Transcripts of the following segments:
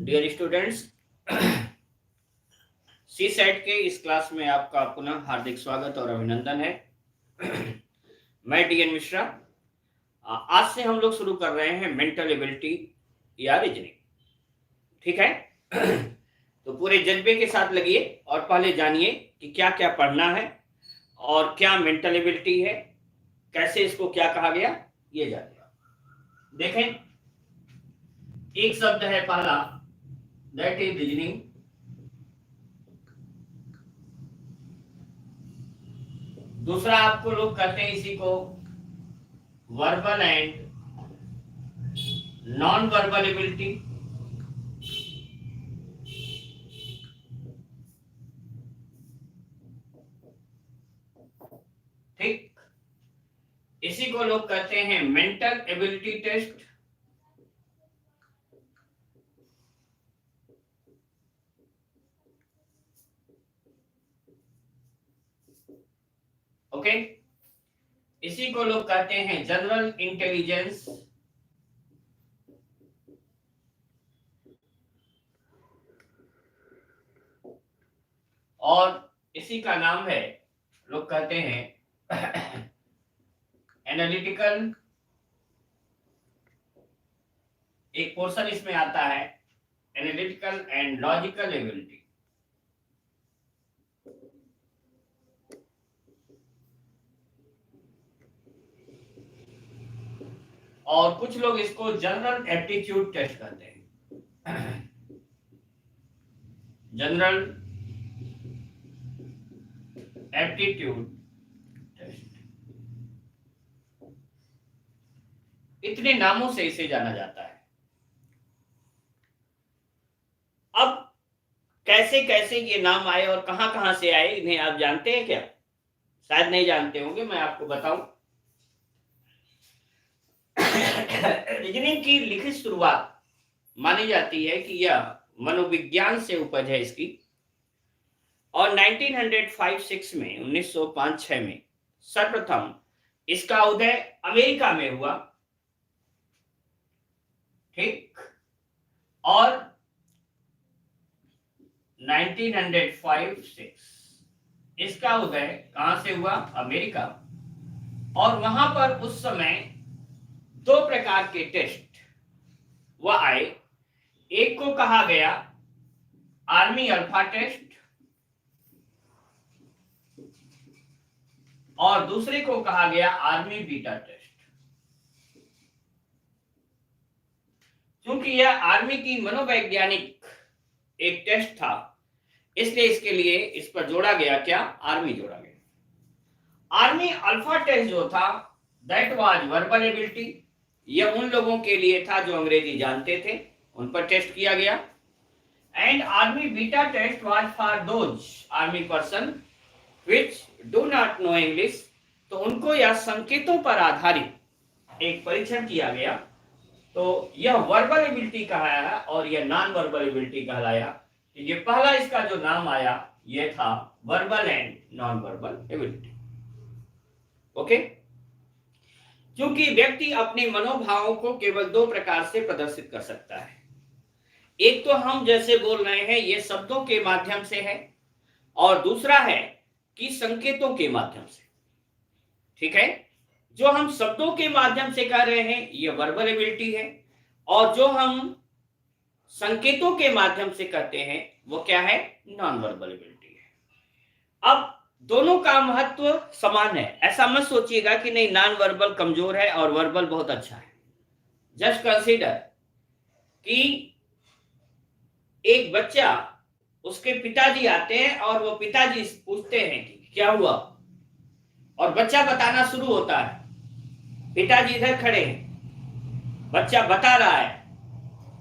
Dear students, सी set के इस class में आपका पुनः हार्दिक स्वागत और अभिनंदन है। मैं डीएन मिश्रा। आज से हम लोग शुरू कर रहे हैं मेंटल एबिलिटी या रीजनिंग। ठीक है। तो पूरे जज्बे के साथ लगिए और पहले जानिए कि क्या क्या पढ़ना है और क्या मेंटल एबिलिटी है, कैसे इसको क्या कहा गया, ये जानिए। देखें, एक शब्द है पहला, दैट इज रीजनिंग। दूसरा आपको लोग कहते हैं इसी को verbal and non verbal ability. ठीक, इसी को लोग कहते हैं मेंटल एबिलिटी टेस्ट। ओके, इसी को लोग कहते हैं जनरल इंटेलिजेंस। और इसी का नाम है, लोग कहते हैं एनालिटिकल। एक पोर्शन इसमें आता है एनालिटिकल एंड लॉजिकल एबिलिटी। और कुछ लोग इसको जनरल एप्टीट्यूड टेस्ट कहते हैं। जनरल एप्टीट्यूड टेस्ट, इतने नामों से इसे जाना जाता है। अब कैसे कैसे ये नाम आए और कहां कहां से आए, इन्हें आप जानते हैं क्या? शायद नहीं जानते होंगे, मैं आपको बताऊं। रीजनिंग की लिखित शुरुआत मानी जाती है कि यह मनोविज्ञान से उपज है इसकी। और 1905-6 में 1905-6 में सर्वप्रथम इसका उदय अमेरिका में हुआ। ठीक, और 1905-6 इसका उदय कहां से हुआ? अमेरिका। और वहां पर उस समय दो प्रकार के टेस्ट वह आए। एक को कहा गया आर्मी अल्फा टेस्ट और दूसरे को कहा गया आर्मी बीटा टेस्ट। क्योंकि यह आर्मी की मनोवैज्ञानिक एक टेस्ट था, इसलिए इसके लिए इस पर जोड़ा गया क्या? आर्मी जोड़ा गया। आर्मी अल्फा टेस्ट जो था, दैट वाज वर्बल एबिलिटी। यह उन लोगों के लिए था जो अंग्रेजी जानते थे, उन पर टेस्ट किया गया। And army beta test was for those army person which do not know English. तो उनको यह संकेतों पर आधारित एक परीक्षण किया गया। तो यह वर्बल एबिलिटी कहलाया और यह नॉन वर्बल एबिलिटी कहलाया। ये पहला इसका जो नाम आया यह था verbal and non verbal ability. Okay, क्योंकि व्यक्ति अपने मनोभावों को केवल दो प्रकार से प्रदर्शित कर सकता है। एक तो हम जैसे बोल रहे हैं ये शब्दों के माध्यम से है, और दूसरा है कि संकेतों के माध्यम से। ठीक है, जो हम शब्दों के माध्यम से कह रहे हैं ये वर्बल एबिलिटी है, और जो हम संकेतों के माध्यम से कहते हैं वो क्या है? नॉन वर्बल एबिलिटी है। अब दोनों का महत्व समान है, ऐसा मत सोचिएगा कि नहीं नॉन वर्बल कमजोर है और वर्बल बहुत अच्छा है। जस्ट कंसीडर कि एक बच्चा, उसके पिताजी आते हैं और वो पिताजी पूछते हैं कि क्या हुआ, और बच्चा बताना शुरू होता है। पिताजी इधर खड़े हैं, बच्चा बता रहा है,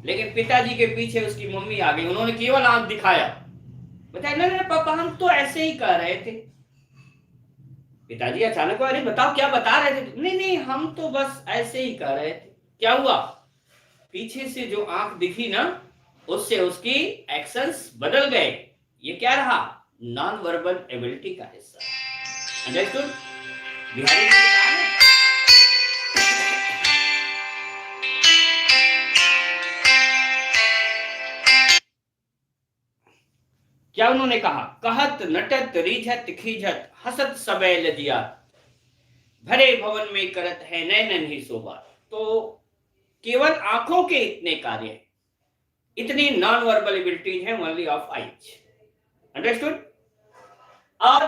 लेकिन पिताजी के पीछे उसकी मम्मी आ गई, उन्होंने केवल आंख दिखाया, बताया नहीं नहीं पापा हम तो ऐसे ही कह रहे थे। पिताजी अचानक, अरे बताओ क्या बता रहे थे? नहीं नहीं हम तो बस ऐसे ही कह रहे थे। क्या हुआ? पीछे से जो आंख दिखी ना, उससे उसकी एक्शंस बदल गए। ये क्या रहा? नॉन वर्बल एबिलिटी का हिस्सा। अंडरस्टूड? बिहारी जी ने कहा ना, क्या उन्होंने कहा? कहत नटत रीझत खीझत हसत सबे लजिया, भरे भवन में करत है नैनन ही शोभा। तो केवल आंखों के इतने कार्य हैं, इतनी नॉन वर्बल एबिलिटीज है ओनली ऑफ आइज। अंडरस्टूड? और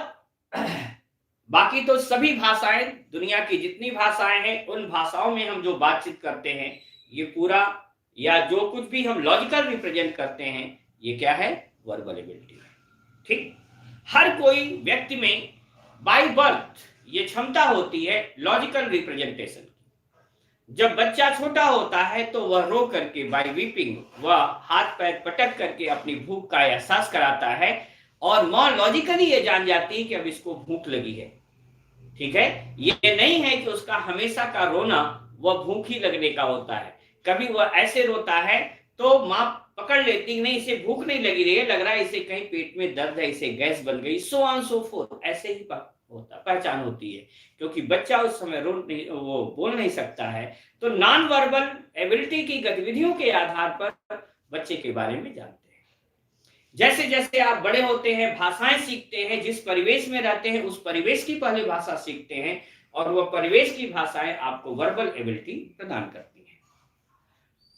बाकी तो सभी भाषाएं, दुनिया की जितनी भाषाएं हैं, उन भाषाओं में हम जो बातचीत करते हैं, ये पूरा या जो कुछ भी हम लॉजिकल रिप्रेजेंट करते हैं, ये क्या है? वर्बल एबिलिटी है। ठीक? हर कोई व्यक्ति में बाय बर्थ ये क्षमता होती है लॉजिकल रिप्रेजेंटेशन। जब बच्चा छोटा होता है तो वह रो करके बाय वीपिंग, वह हाथ पैर पटक करके अपनी भूख का एहसास कराता है, और मां लॉजिकली ये जान जाती है कि अब इसको भूख लगी है। ठीक है? ये नहीं है कि उसका हमेशा का रोना वह भूख ही लगने का होता है। कभी वह ऐसे रोता है तो मां पकड़ लेती, नहीं इसे भूख नहीं लगी रही है, लग रहा है इसे कहीं पेट में दर्द है, इसे गैस बन गई, सो ऑन सो फोर्थ, ऐसे ही होता पहचान होती है। क्योंकि बच्चा उस समय वो बोल नहीं सकता है, तो नॉन वर्बल एबिलिटी की गतिविधियों के आधार पर बच्चे के बारे में जानते हैं। जैसे जैसे आप बड़े होते हैं, भाषाएं सीखते हैं, जिस परिवेश में रहते हैं उस परिवेश की पहले भाषा सीखते हैं, और वह परिवेश की भाषाएं आपको वर्बल एबिलिटी प्रदान करती हैं।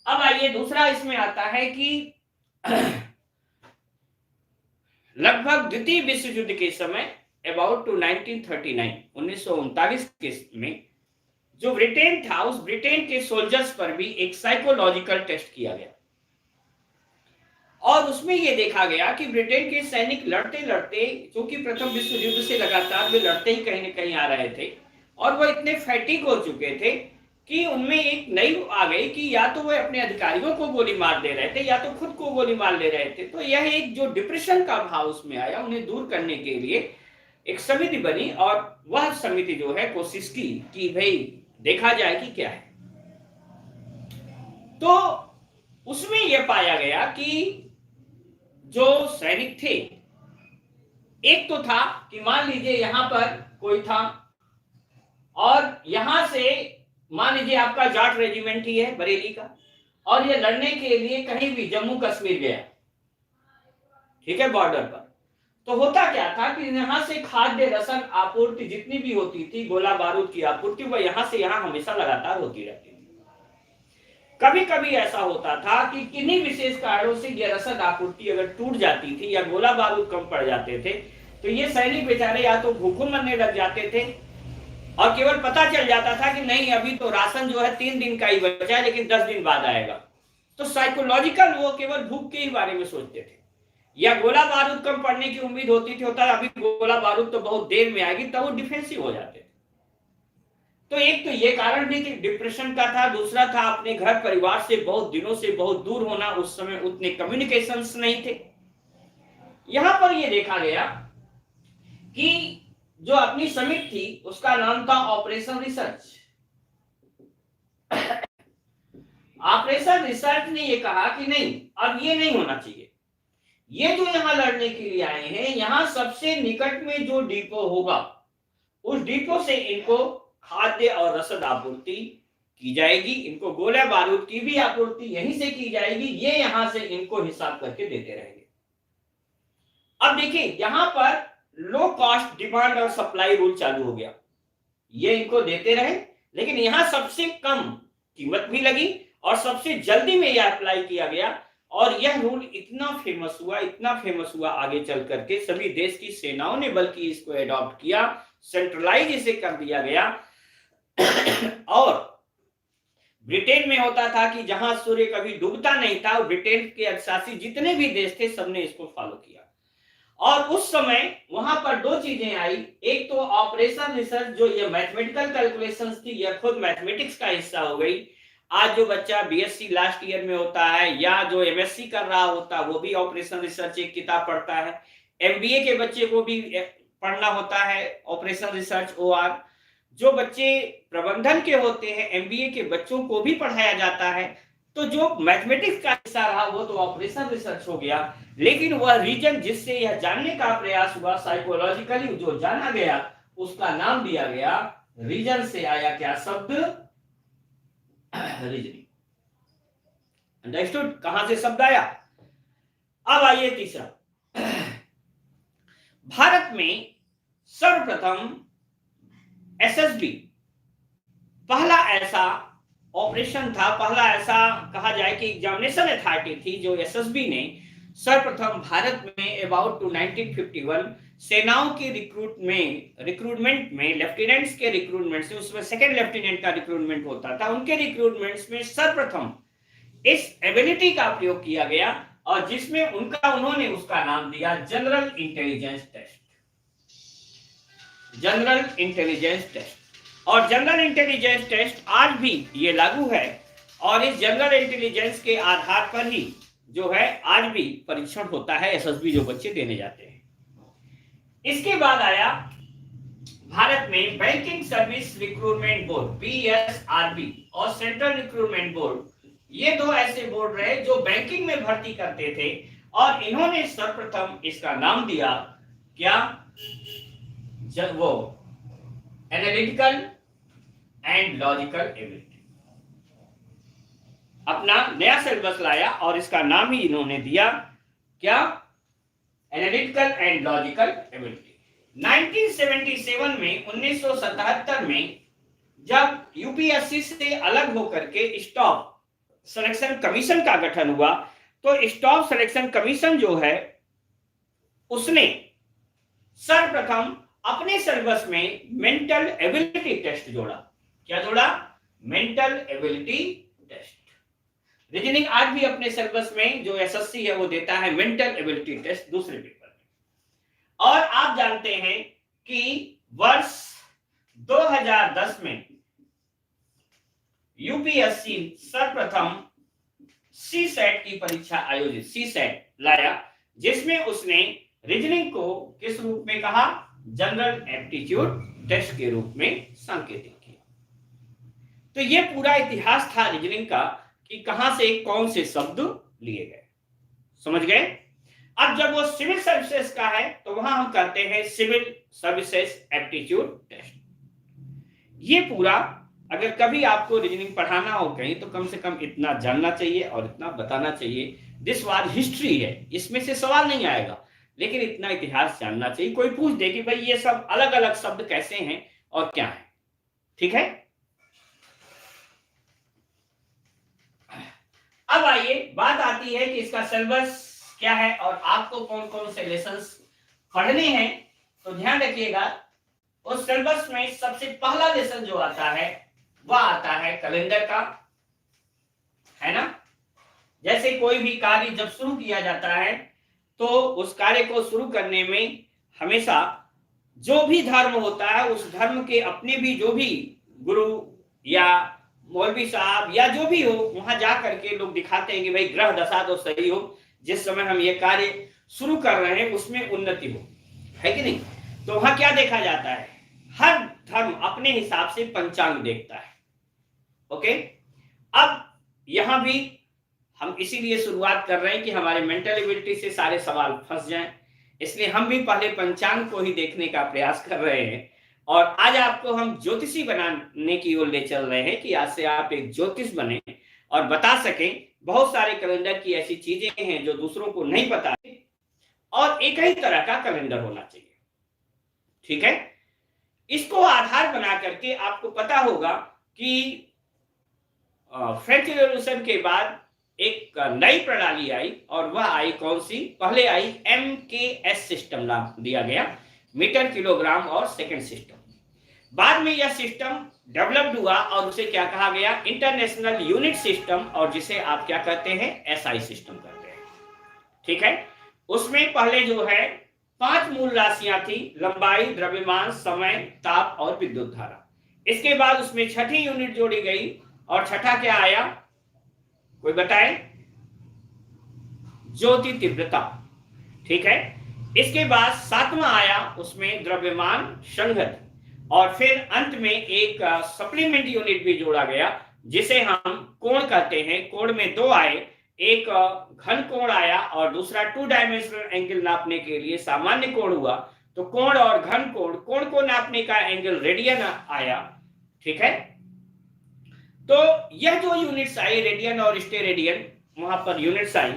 अब आइए दूसरा इसमें आता है कि लगभग द्वितीय विश्व युद्ध के समय अबाउट टू 1939 के में जो ब्रिटेन था, उस ब्रिटेन के सोल्जर्स पर भी एक साइकोलॉजिकल टेस्ट किया गया, और उसमें यह देखा गया कि ब्रिटेन के सैनिक लड़ते लड़ते, क्योंकि प्रथम विश्व युद्ध से लगातार वे लड़ते ही कहीं न कहीं आ रहे थे, और वह इतने फैटिक हो चुके थे कि उनमें एक नई आ गई कि या तो वह अपने अधिकारियों को गोली मार दे रहे थे या तो खुद को गोली मार ले रहे थे। तो यह एक जो डिप्रेशन का भाव उसमें आया, उन्हें दूर करने के लिए एक समिति बनी, और वह समिति जो है कोशिश की कि भाई देखा जाए कि क्या है। तो उसमें यह पाया गया कि जो सैनिक थे, एक तो था कि मान लीजिए यहां पर कोई था, और यहां से मान लीजिए आपका जाट रेजिमेंट ही है बरेली का, और ये लड़ने के लिए कहीं भी जम्मू कश्मीर गया, ठीक है, बॉर्डर पर। तो होता क्या था कि यहां से खाद्य रसद आपूर्ति जितनी भी होती थी, गोला बारूद की आपूर्ति, वह यहां से यहां हमेशा लगातार होती रहती थी। कभी कभी ऐसा होता था कि किन्हीं विशेष कारणों से यह रसद आपूर्ति अगर टूट जाती थी या गोला बारूद कम पड़ जाते थे, तो ये सैनिक बेचारे या तो भूखों मरने लग जाते थे, और केवल पता चल जाता था कि नहीं अभी तो राशन जो है 3 दिन का ही बचा है, लेकिन 10 दिन बाद आएगा। तो साइकोलॉजिकल वो केवल भूख के ही बारे में सोचते थे, या गोला बारूद कम पड़ने की उम्मीद होती थी, होता अभी गोला बारूद तो बहुत देर में आएगी, तब वो डिफेंसिव हो जाते थे। तो एक तो ये कारण भी डिप्रेशन का था, दूसरा था अपने घर परिवार से बहुत दिनों से बहुत दूर होना, उस समय उतने कम्युनिकेशंस नहीं थे। यहां पर ये देखा गया कि जो अपनी समिति थी उसका नाम था ऑपरेशन रिसर्च। ऑपरेशन रिसर्च ने ये कहा कि नहीं, अब ये नहीं होना चाहिए, ये जो यहां लड़ने के लिए आए हैं, यहां सबसे निकट में जो डिपो होगा उस डिपो से इनको खाद्य और रसद आपूर्ति की जाएगी, इनको गोला बारूद की भी आपूर्ति यहीं से की जाएगी, ये यहां से इनको हिसाब करके देते रहेंगे। अब देखिए यहां पर लो कॉस्ट डिमांड और सप्लाई रूल चालू हो गया, ये इनको देते रहे, लेकिन यहां सबसे कम कीमत भी लगी और सबसे जल्दी में यह अप्लाई किया गया, और यह रूल इतना फेमस हुआ आगे चल करके सभी देश की सेनाओं ने बल्कि इसको अडॉप्ट किया, सेंट्रलाइज इसे कर दिया गया। और ब्रिटेन में होता था कि जहां सूर्य कभी डूबता नहीं था, ब्रिटेन के अधिशासी जितने भी देश थे सबने इसको फॉलो किया। और उस समय वहां पर दो चीजें आई, एक तो ऑपरेशन रिसर्च, जो ये मैथमेटिकल कैलकुलेशंस थी, यह खुद मैथमेटिक्स का हिस्सा हो गई। आज जो बच्चा बीएससी लास्ट ईयर में होता है या जो एमएससी कर रहा होता है वो भी ऑपरेशन रिसर्च एक किताब पढ़ता है, एमबीए के बच्चे को भी पढ़ना होता है ऑपरेशन रिसर्च ओआर, जो बच्चे प्रबंधन के होते हैं एमबीए के बच्चों को भी पढ़ाया जाता है। तो जो मैथमेटिक्स का हिस्सा रहा वो तो ऑपरेशन रिसर्च हो गया, लेकिन वह रीजन जिससे यह जानने का प्रयास हुआ, साइकोलॉजिकली जो जाना गया, उसका नाम दिया गया, रीजन से आया क्या शब्द? रीजनिंग। अंडरस्टूड? कहां से शब्द आया? अब आइए तीसरा, भारत में सर्वप्रथम एसएसबी पहला ऐसा ऑपरेशन था, पहला ऐसा कहा जाए कि एग्जामिनेशन अथॉरिटी थी जो एसएसबी ने सर्वप्रथम भारत में अबाउट टू 1951 सेनाओं की रिक्रूटमेंट में लेफ्टिनेंट्स के रिक्रूटमेंट से, उसमें सेकंड लेफ्टिनेंट का रिक्रूटमेंट होता था, उनके रिक्रूटमेंट्स में सर्वप्रथम इस एबिलिटी का प्रयोग किया गया और जिसमें उन्होंने उसका नाम दिया general intelligence test. General intelligence test, और जनरल इंटेलिजेंस टेस्ट आज भी ये लागू है और इस जनरल इंटेलिजेंस के आधार पर ही जो है आज भी परीक्षण होता है एसएसबी जो बच्चे देने जाते हैं। इसके बाद आया भारत में बैंकिंग सर्विस रिक्रूटमेंट बोर्ड बीएसआरबी और सेंट्रल रिक्रूटमेंट बोर्ड, ये दो ऐसे बोर्ड रहे जो बैंकिंग में भर्ती करते थे और इन्होंने सर्वप्रथम इसका नाम दिया क्या, वो एनालिटिकल एंड लॉजिकल एबिलिटी। अपना नया सिलेबस लाया और इसका नाम ही इन्होंने दिया क्या, एनालिटिकल एंड लॉजिकल एबिलिटी। 1977 में 1977 में जब यूपीएससी से अलग होकर के स्टाफ सिलेक्शन कमीशन का गठन हुआ तो स्टाफ सिलेक्शन कमीशन जो है उसने सर्वप्रथम अपने सिलेबस में मेंटल एबिलिटी टेस्ट जोड़ा। क्या जोड़ा, मेंटल एबिलिटी टेस्ट। रीजनिंग आज भी अपने सिलेबस में जो एसएससी है वो देता है मेंटल एबिलिटी टेस्ट दूसरे पेपर में। और आप जानते हैं कि वर्ष 2010 में यूपीएससी सर्वप्रथम सी सेट की परीक्षा आयोजित, सी सेट लाया, जिसमें उसने रीजनिंग को किस रूप में कहा, जनरल एप्टीट्यूड टेस्ट के रूप में सांकेतिक किया। तो ये पूरा इतिहास था रीजनिंग का कि कहां से कौन से शब्द लिए गए, समझ गए। अब जब वो सिविल सर्विसेज का है तो वहां हम करते हैं सिविल सर्विसेज एप्टीट्यूड टेस्ट। ये पूरा अगर कभी आपको रीजनिंग पढ़ाना हो कहीं तो कम से कम इतना जानना चाहिए और इतना बताना चाहिए। दिस वाज हिस्ट्री है, इसमें से सवाल नहीं आएगा, लेकिन इतना इतिहास जानना चाहिए। कोई पूछ दे कि भाई ये सब अलग अलग शब्द कैसे हैं और क्या है, ठीक है। अब आइए बात आती है कि इसका सिलेबस क्या है और आपको कौन कौन से लेसन्स पढ़ने हैं। तो ध्यान रखिएगा, उस सिलेबस में सबसे पहला लेसन जो आता है वह आता है कैलेंडर का, है ना। जैसे कोई भी कार्य जब शुरू किया जाता है तो उस कार्य को शुरू करने में हमेशा जो भी धर्म होता है उस धर्म के अपने भी जो भी गुरु या मौलवी साहब या जो भी हो वहां जा करके लोग दिखाते हैं कि भाई ग्रह दशा तो सही हो, जिस समय हम ये कार्य शुरू कर रहे हैं उसमें उन्नति हो, है कि नहीं। तो वहां क्या देखा जाता है, हर धर्म अपने हिसाब से पंचांग देखता है। ओके, अब यहां भी हम इसीलिए शुरुआत कर रहे हैं कि हमारे मेंटल एबिलिटी से सारे सवाल फंस जाएं, इसलिए हम भी पहले पंचांग को ही देखने का प्रयास कर रहे हैं। और आज आपको हम ज्योतिषी बनाने की ओर ले चल रहे हैं कि आज से आप एक ज्योतिष बने और बता सकें। बहुत सारे कैलेंडर की ऐसी चीजें हैं जो दूसरों को नहीं पता और एक ही तरह का कैलेंडर होना चाहिए, ठीक है। इसको आधार बना करके आपको पता होगा कि फ्रेंच रिवॉल्यूशन के बाद एक नई प्रणाली आई और वह आई कौन सी, पहले आई MKS सिस्टम नाम दिया गया, मीटर किलोग्राम और सेकंड सिस्टम। बाद में यह सिस्टम डेवलप्ड हुआ और उसे क्या कहा गया, इंटरनेशनल यूनिट सिस्टम, और जिसे आप क्या कहते हैं, SI सिस्टम कहते हैं, ठीक है। उसमें पहले जो है 5 मूल राशियां थी, लंबाई, द्रव्यमान, समय, ताप और विद्युत धारा। इसके बाद उसमें छठी यूनिट जोड़ी गई और छठा क्या आया, कोई बताए, ज्योति तीव्रता, ठीक है। इसके बाद 7वां आया उसमें द्रव्यमान, संघनन, और फिर अंत में एक सप्लीमेंट यूनिट भी जोड़ा गया जिसे हम कोण कहते हैं। कोण में 2 आए, एक घन कोण आया और दूसरा 2 डायमेंशनल एंगल नापने के लिए सामान्य कोण हुआ। तो कोण और घन कोण, कोण को नापने का एंगल रेडियन आया, ठीक है। तो यह जो यूनिट्स आई, रेडियन और स्टेरेडियन, वहां पर यूनिट्स आई,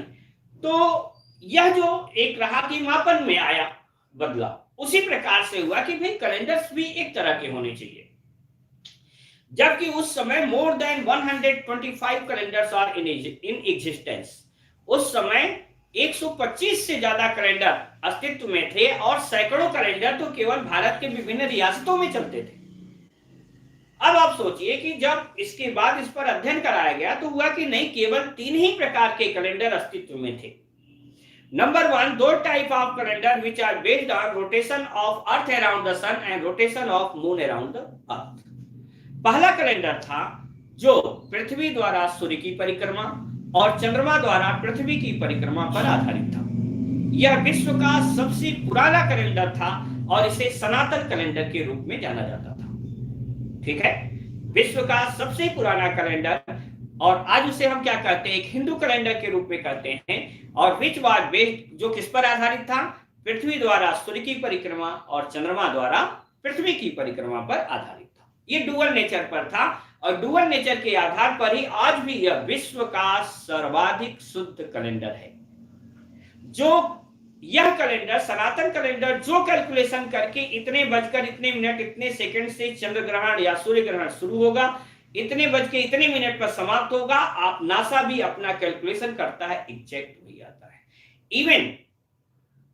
तो यह जो एक रहा कि मापन में आया, बदला। उसी प्रकार से हुआ कि भाई कैलेंडर्स भी एक तरह के होने चाहिए, जबकि उस समय more than 125 calendars are in existence. उस समय 125 से ज्यादा कैलेंडर अस्तित्व में थे और सैकड़ों कैलेंडर तो केवल भारत के विभिन्न रियासतों में चलते थे। अब आप सोचिए कि जब इसके बाद इस पर अध्ययन कराया गया तो हुआ कि नहीं, केवल 3 ही प्रकार के कैलेंडर अस्तित्व में थे। नंबर 1, दो type of calendar which are based on rotation of earth around the sun and rotation of moon around the earth. पहला कैलेंडर था जो पृथ्वी द्वारा सूर्य की परिक्रमा और चंद्रमा द्वारा पृथ्वी की परिक्रमा पर आधारित था। यह विश्व का सबसे पुराना कैलेंडर था और इसे सनातन कैलेंडर के रूप में जाना जाता था। ठीक है, विश्व का सबसे पुराना कैलेंडर, और आज उसे हम क्या कहते हैं, एक हिंदू कैलेंडर के रूप में कहते हैं, और विच वाज बेस्ड, जो किस पर आधारित था, पृथ्वी द्वारा सूर्य की परिक्रमा और चंद्रमा द्वारा पृथ्वी की परिक्रमा पर आधारित था। ये डुअल नेचर पर था और डुअल नेचर के आधार पर ही आज भी यह विश्व का सर्वाधिक शुद्ध कैलेंडर है। जो यह कैलेंडर, सनातन कैलेंडर, जो कैलकुलेशन करके इतने बजकर इतने मिनट इतने सेकंड से चंद्र ग्रहण या सूर्य ग्रहण शुरू होगा, इतने बज के इतने मिनट पर समाप्त होगा, आप नासा भी अपना कैलकुलेशन करता है, एग्जैक्ट वही आता है। इवन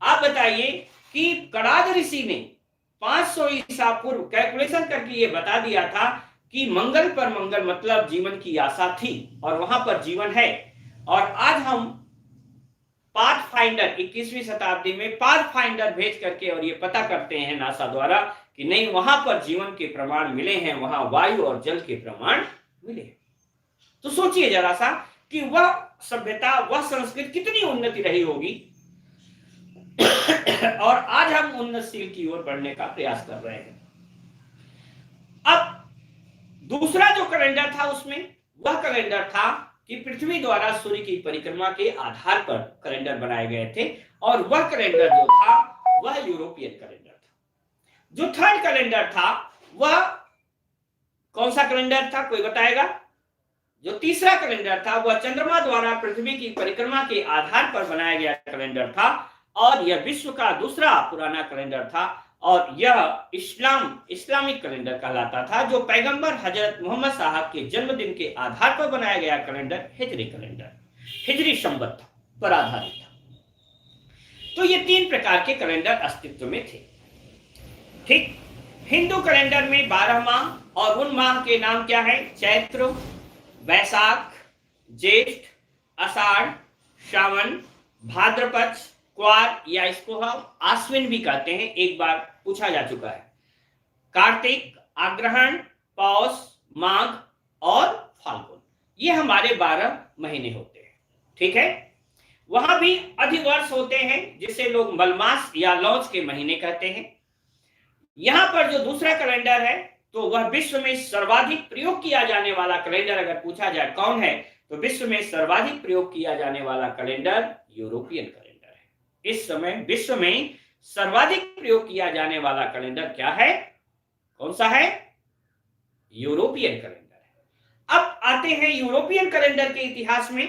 आप बताइए कि कणाद ऋषि ने 500 ईसा पूर्व कैलकुलेशन करके ये बता दिया था कि मंगल पर, मंगल मतलब जीवन की आशा थी और वहां पर जीवन है। और आज हम पाथफाइंडर 21वीं शताब्दी में पाथफाइंडर भेज करके और ये पता करते हैं नासा द्वारा कि नहीं, वहां पर जीवन के प्रमाण मिले हैं, वहां वायु और जल के प्रमाण मिले हैं। तो सोचिए जरा सा कि वह सभ्यता, वह संस्कृति कितनी उन्नति रही होगी और आज हम उन्नतशील की ओर बढ़ने का प्रयास कर रहे हैं। अब दूसरा जो कैलेंडर था उसमें वह कैलेंडर था कि पृथ्वी द्वारा सूर्य की परिक्रमा के आधार पर कैलेंडर बनाए गए थे, और वह कैलेंडर जो था वह यूरोपियन कैलेंडर था। जो थर्ड कैलेंडर था वह कौन सा कैलेंडर था, कोई बताएगा? जो तीसरा कैलेंडर था वह चंद्रमा द्वारा पृथ्वी की परिक्रमा के आधार पर बनाया गया कैलेंडर था, और यह विश्व का दूसरा पुराना कैलेंडर था, और यह इस्लामिक कैलेंडर कहलाता था, जो पैगंबर हजरत मोहम्मद साहब के जन्मदिन के आधार पर बनाया गया कैलेंडर हिजरी कैलेंडर, हिजरी संवत पर आधारित था। तो ये 3 प्रकार के कैलेंडर अस्तित्व में थे। ठीक, हिंदू कैलेंडर में 12 माह, और उन माह के नाम क्या है? चैत्र, वैशाख, ज्येष्ठ, आषाढ़, श्रावण, भाद्रपद, क्वार, या इसको हम आश्विन भी कहते हैं, एक बार पूछा जा चुका है, कार्तिक, अग्रहण, पौष, माघ और फाल्गुन। ये हमारे 12 महीने होते हैं। ठीक है, वहां भी अधिवर्ष होते हैं जिसे लोग मलमास या लौज के महीने कहते हैं। यहां पर जो दूसरा कैलेंडर है तो वह विश्व में सर्वाधिक प्रयोग किया जाने वाला कैलेंडर, अगर पूछा जाए कौन है, तो विश्व में सर्वाधिक प्रयोग किया जाने वाला कैलेंडर यूरोपियन कैलेंडर है। इस समय विश्व में सर्वाधिक प्रयोग किया जाने वाला कैलेंडर क्या है? कौन सा है? यूरोपियन कैलेंडर है। अब आते हैं यूरोपियन कैलेंडर के इतिहास में।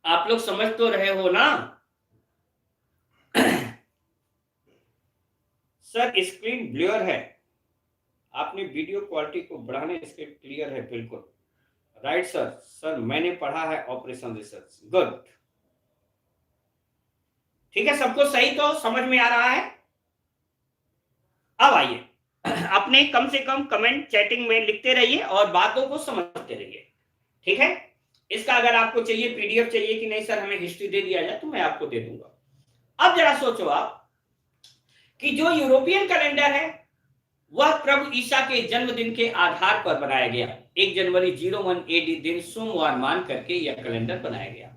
आप लोग समझ तो रहे हो ना? सर स्क्रीन ब्लर है, आपने वीडियो क्वालिटी को बढ़ाने, इसके क्लियर है बिल्कुल। राइट सर, सर मैंने पढ़ा है ऑपरेशन रिसर्च। गुड, ठीक है, सबको सही तो समझ में आ रहा है? अब आइए, अपने कम से कम कमेंट चैटिंग में लिखते रहिए और बातों को समझते रहिए। ठीक है, इसका अगर आपको चाहिए पीडीएफ चाहिए कि नहीं सर हमें हिस्ट्री दे दिया जाए, तो मैं आपको दे दूंगा। अब जरा सोचो आप कि जो यूरोपियन कैलेंडर है वह प्रभु ईसा के जन्मदिन के आधार पर बनाया गया। 1 जनवरी 01 AD दिन सोमवार मान करके यह कैलेंडर बनाया गया।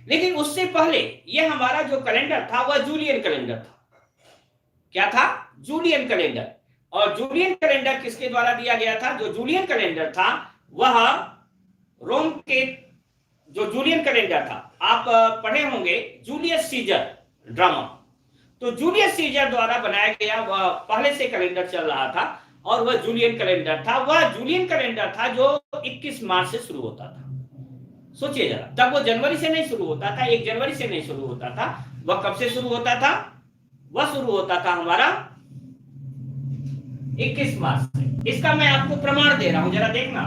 लेकिन उससे पहले यह हमारा जो कैलेंडर था वह जूलियन कैलेंडर था। क्या था? Julian calendar. और जूलियन कैलेंडर किसके द्वारा दिया गया था? जो जूलियन कैलेंडर था वह रोम के, जो जूलियन कैलेंडर था, आप पढ़े होंगे जूलियस सीजर ड्रामा, तो जूलियस सीजर द्वारा बनाया गया वह पहले से कैलेंडर चल रहा था और वह जूलियन कैलेंडर था। वह जूलियन कैलेंडर था जो 21 मार्च से शुरू होता था। सोचिए जरा, तब वो जनवरी से नहीं शुरू होता था, 1 जनवरी से नहीं शुरू होता था, वह कब से शुरू होता था? वह शुरू होता था हमारा 21 मार्च से। इसका मैं आपको प्रमाण दे रहा हूं, जरा देखना।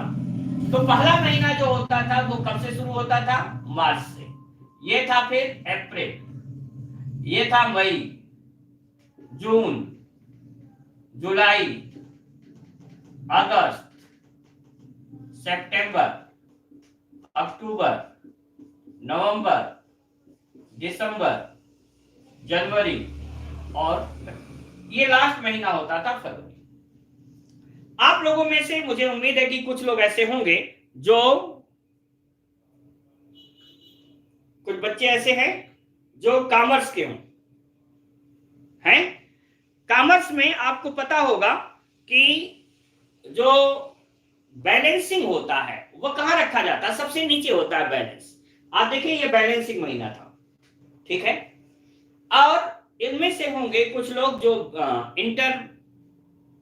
तो पहला महीना जो होता था वो कब से शुरू होता था? मार्च से। ये था फिर अप्रैल, ये था मई, जून, जुलाई, अगस्त, सितंबर, अक्टूबर, नवंबर, दिसंबर, जनवरी और ये लास्ट महीना होता था फरवरी। आप लोगों में से मुझे उम्मीद है कि कुछ लोग ऐसे होंगे जो, कुछ बच्चे ऐसे हैं जो कॉमर्स के हों, हैं? कॉमर्स में आपको पता होगा कि जो बैलेंसिंग होता है वो कहां रखा जाता है? सबसे नीचे होता है बैलेंस। आप देखिए ये बैलेंसिंग महीना था, ठीक है। और इनमें से होंगे कुछ लोग जो इंटर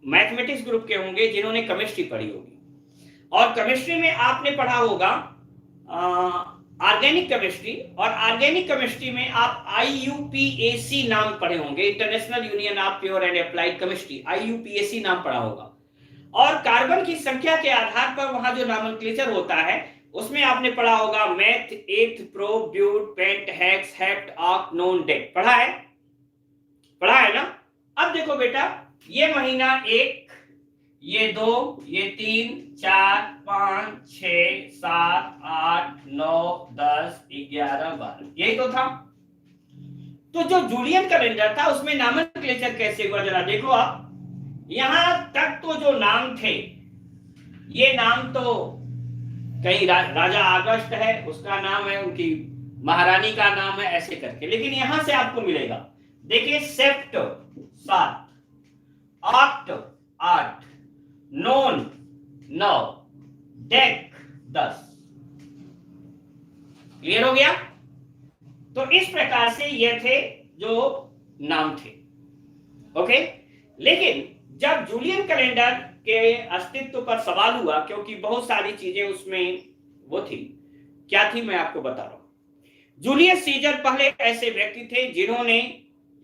मैथमेटिक्स ग्रुप के होंगे, जिन्होंने केमिस्ट्री पढ़ी होगी। और केमिस्ट्री में आपने पढ़ा होगा ऑर्गेनिक केमिस्ट्री, और ऑर्गेनिक केमिस्ट्री में आप IUPAC नाम पढ़े होंगे, international union of pure and applied chemistry, IUPAC नाम पढ़ा होगा। और कार्बन की संख्या के आधार पर वहां जो नॉमेनक्लेचर होता है उसमें आपने पढ़ा होगा meth, eth, pro, but, pent, hex, hept, oct, non, dec. पढ़ा है? पढ़ा है ना? अब देखो बेटा, ये महीना 1, ये 2, ये 3, 4, 5, 6, 7, 8, 9, 10, 11, 12, यही तो था। तो जो जूलियन कैलेंडर था उसमें नॉमेनक्लेचर कैसे हुआ, जरा देखो आप। यहां तक तो जो नाम थे, ये नाम तो कहीं राजा अगस्त है, उसका नाम है, उनकी महारानी का नाम है, ऐसे करके। लेकिन यहां से आपको मिलेगा, देखिए, सेप्ट 7, ऑक्ट 8, नोन 9, डेक 10। क्लियर हो गया? तो इस प्रकार से ये थे जो नाम थे, ओके। लेकिन जब जूलियन कैलेंडर के अस्तित्व पर सवाल हुआ, क्योंकि बहुत सारी चीजें उसमें वो थी, क्या थी मैं आपको बता रहा हूं। जूलियस सीजर पहले ऐसे व्यक्ति थे जिन्होंने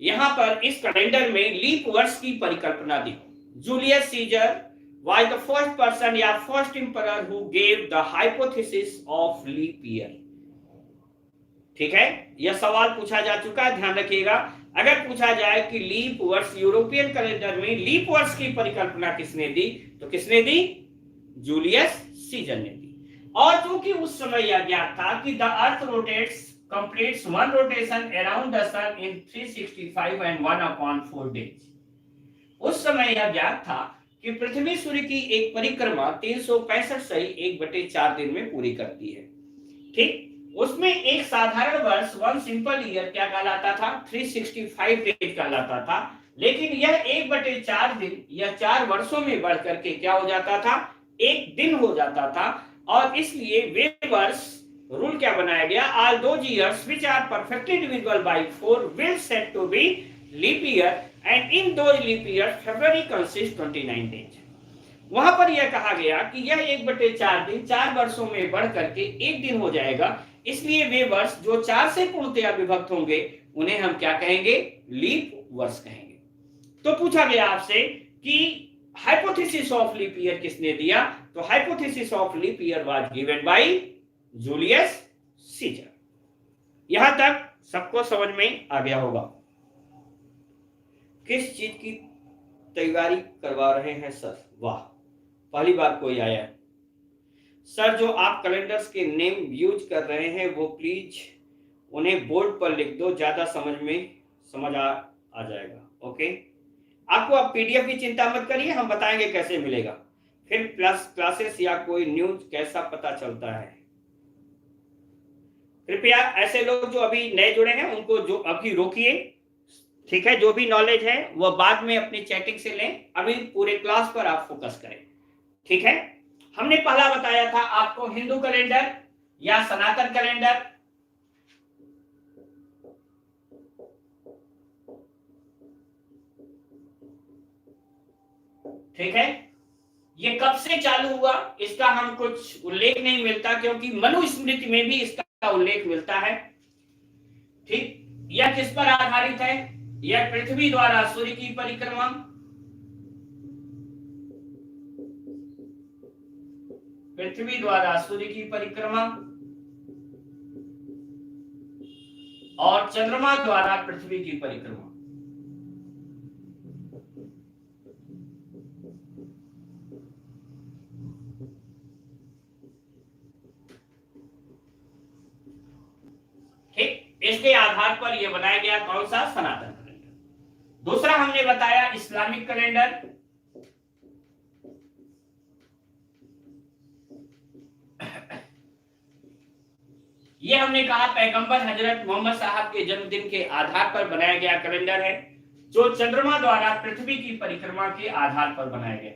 यहां पर इस कैलेंडर में लीप वर्ष की परिकल्पना दी। Julius Caesar was the first person या first emperor who gave the hypothesis of leap year। ठीक है, यह सवाल पूछा जा चुका है, ध्यान रखिएगा। अगर पूछा जाए कि लीप वर्ष, यूरोपियन कैलेंडर में लीप वर्ष की परिकल्पना किसने दी, तो किसने दी? जूलियस सीजर ने दी। और चूंकि उस समय यह ज्ञात था कि the earth rotates completes one rotation around the sun in 365 and 1/4 days। उस समय यह ज्ञात था कि पृथ्वी सूर्य की एक परिक्रमा 365 सही 1/4 दिन में पूरी करती है, ठीक। उसमें एक साधारण वर्ष, वन सिंपल ईयर, क्या कहलाता था? 365 डेज कहलाता था। लेकिन यह 1/4 दिन, यह 4 वर्षों में बढ़ करके क्या हो जाता था? 1 दिन हो जाता था। और इसलिए वे वर्ष, रूल क्या बनाया गया? All those years which are perfectly divisible by 4 will set to be leap year, and in those leap year February consist 29 days. वहां पर यह कहा गया कि यह 1/4 दिन 4 वर्षों में बढ़ करके 1 दिन हो जाएगा। इसलिए वे वर्ष जो 4 से पूर्णतया विभक्त होंगे उन्हें हम क्या कहेंगे? लीप वर्ष कहेंगे। तो पूछा गया आपसे कि हाइपोथेसिस ऑफ लीप ईयर किसने दिया? तो hypothesis of leap year was given by Julius Caesar. यहां तक सबको समझ में आ गया होगा। किस चीज की तैयारी करवा रहे हैं सर? वाह, पहली बार कोई आया है। सर, जो आप कैलेंडर्स के नेम यूज कर रहे हैं वो प्लीज उन्हें बोर्ड पर लिख दो, ज्यादा समझ आ जाएगा। ओके, आपको आप पीडीएफ की चिंता मत करिए, हम बताएंगे कैसे मिलेगा। फिर प्लस क्लासेस या कोई न्यूज कैसा पता चलता है? कृपया ऐसे लोग जो अभी नए जुड़े हैं उनको जो अभी रोकिए, ठीक है। जो भी नॉलेज है वो बाद में अपनी चैटिंग से लें, अभी पूरे क्लास पर आप फोकस करें, ठीक है। हमने पहला बताया था आपको हिंदू कैलेंडर या सनातन कैलेंडर, ठीक है। ये कब से चालू हुआ इसका हम कुछ उल्लेख नहीं मिलता, क्योंकि मनुस्मृति में भी इसका उल्लेख मिलता है, ठीक। यह किस पर आधारित है? यह पृथ्वी द्वारा सूर्य की परिक्रमा, पृथ्वी द्वारा सूर्य की परिक्रमा और चंद्रमा द्वारा पृथ्वी की परिक्रमा। ठीक, इसके आधार पर यह बनाया गया कौन सा? सनातन कैलेंडर। दूसरा हमने बताया इस्लामिक कैलेंडर। ये हमने कहा पैगंबर हजरत मोहम्मद साहब के जन्मदिन के आधार पर बनाया गया कैलेंडर है, जो चंद्रमा द्वारा पृथ्वी की परिक्रमा के आधार पर बनाया गया।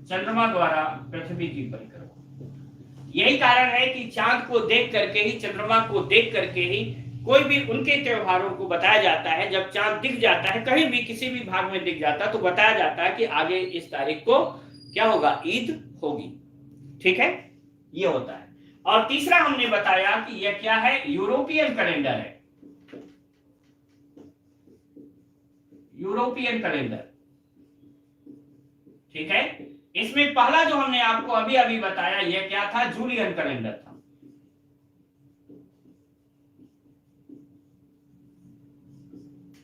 चंद्रमा द्वारा पृथ्वी की परिक्रमा। यही कारण है कि चांद को देख करके ही, चंद्रमा को देख करके ही कोई भी उनके त्योहारों को बताया जाता है। जब चांद दिख जाता है कहीं भी किसी भी भाग में दिख जाता है तो बताया जाता है कि आगे इस तारीख को क्या होगा? ईद होगी। ठीक है, ये होता है। और तीसरा हमने बताया कि यह क्या है? यूरोपियन कैलेंडर है, यूरोपियन कैलेंडर। ठीक है, इसमें पहला जो हमने आपको अभी अभी बताया यह क्या था? जूलियन कैलेंडर था।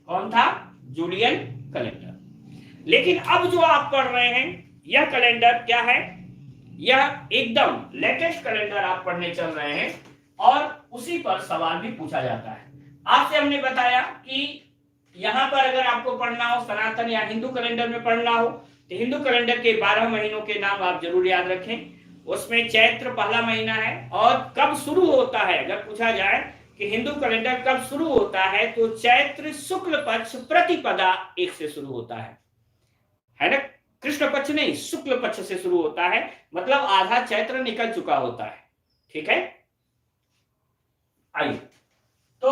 कौन था? Julian calendar. लेकिन अब जो आप पढ़ रहे हैं यह कैलेंडर क्या है? यह एकदम लेटेस्ट कैलेंडर आप पढ़ने चल रहे हैं और उसी पर सवाल भी पूछा जाता है आपसे। हमने बताया कि यहां पर अगर आपको पढ़ना हो सनातन या हिंदू कैलेंडर में पढ़ना हो तो हिंदू कैलेंडर के 12 महीनों के नाम आप जरूर याद रखें। उसमें चैत्र पहला महीना है और कब शुरू होता है अगर पूछा जाए कि हिंदू कैलेंडर कब शुरू होता है तो चैत्र शुक्ल पक्ष प्रतिपदा 1 से शुरू होता है ना? कृष्ण पक्ष नहीं, शुक्ल पक्ष से शुरू होता है, मतलब आधा चैत्र निकल चुका होता है। ठीक है, आइए तो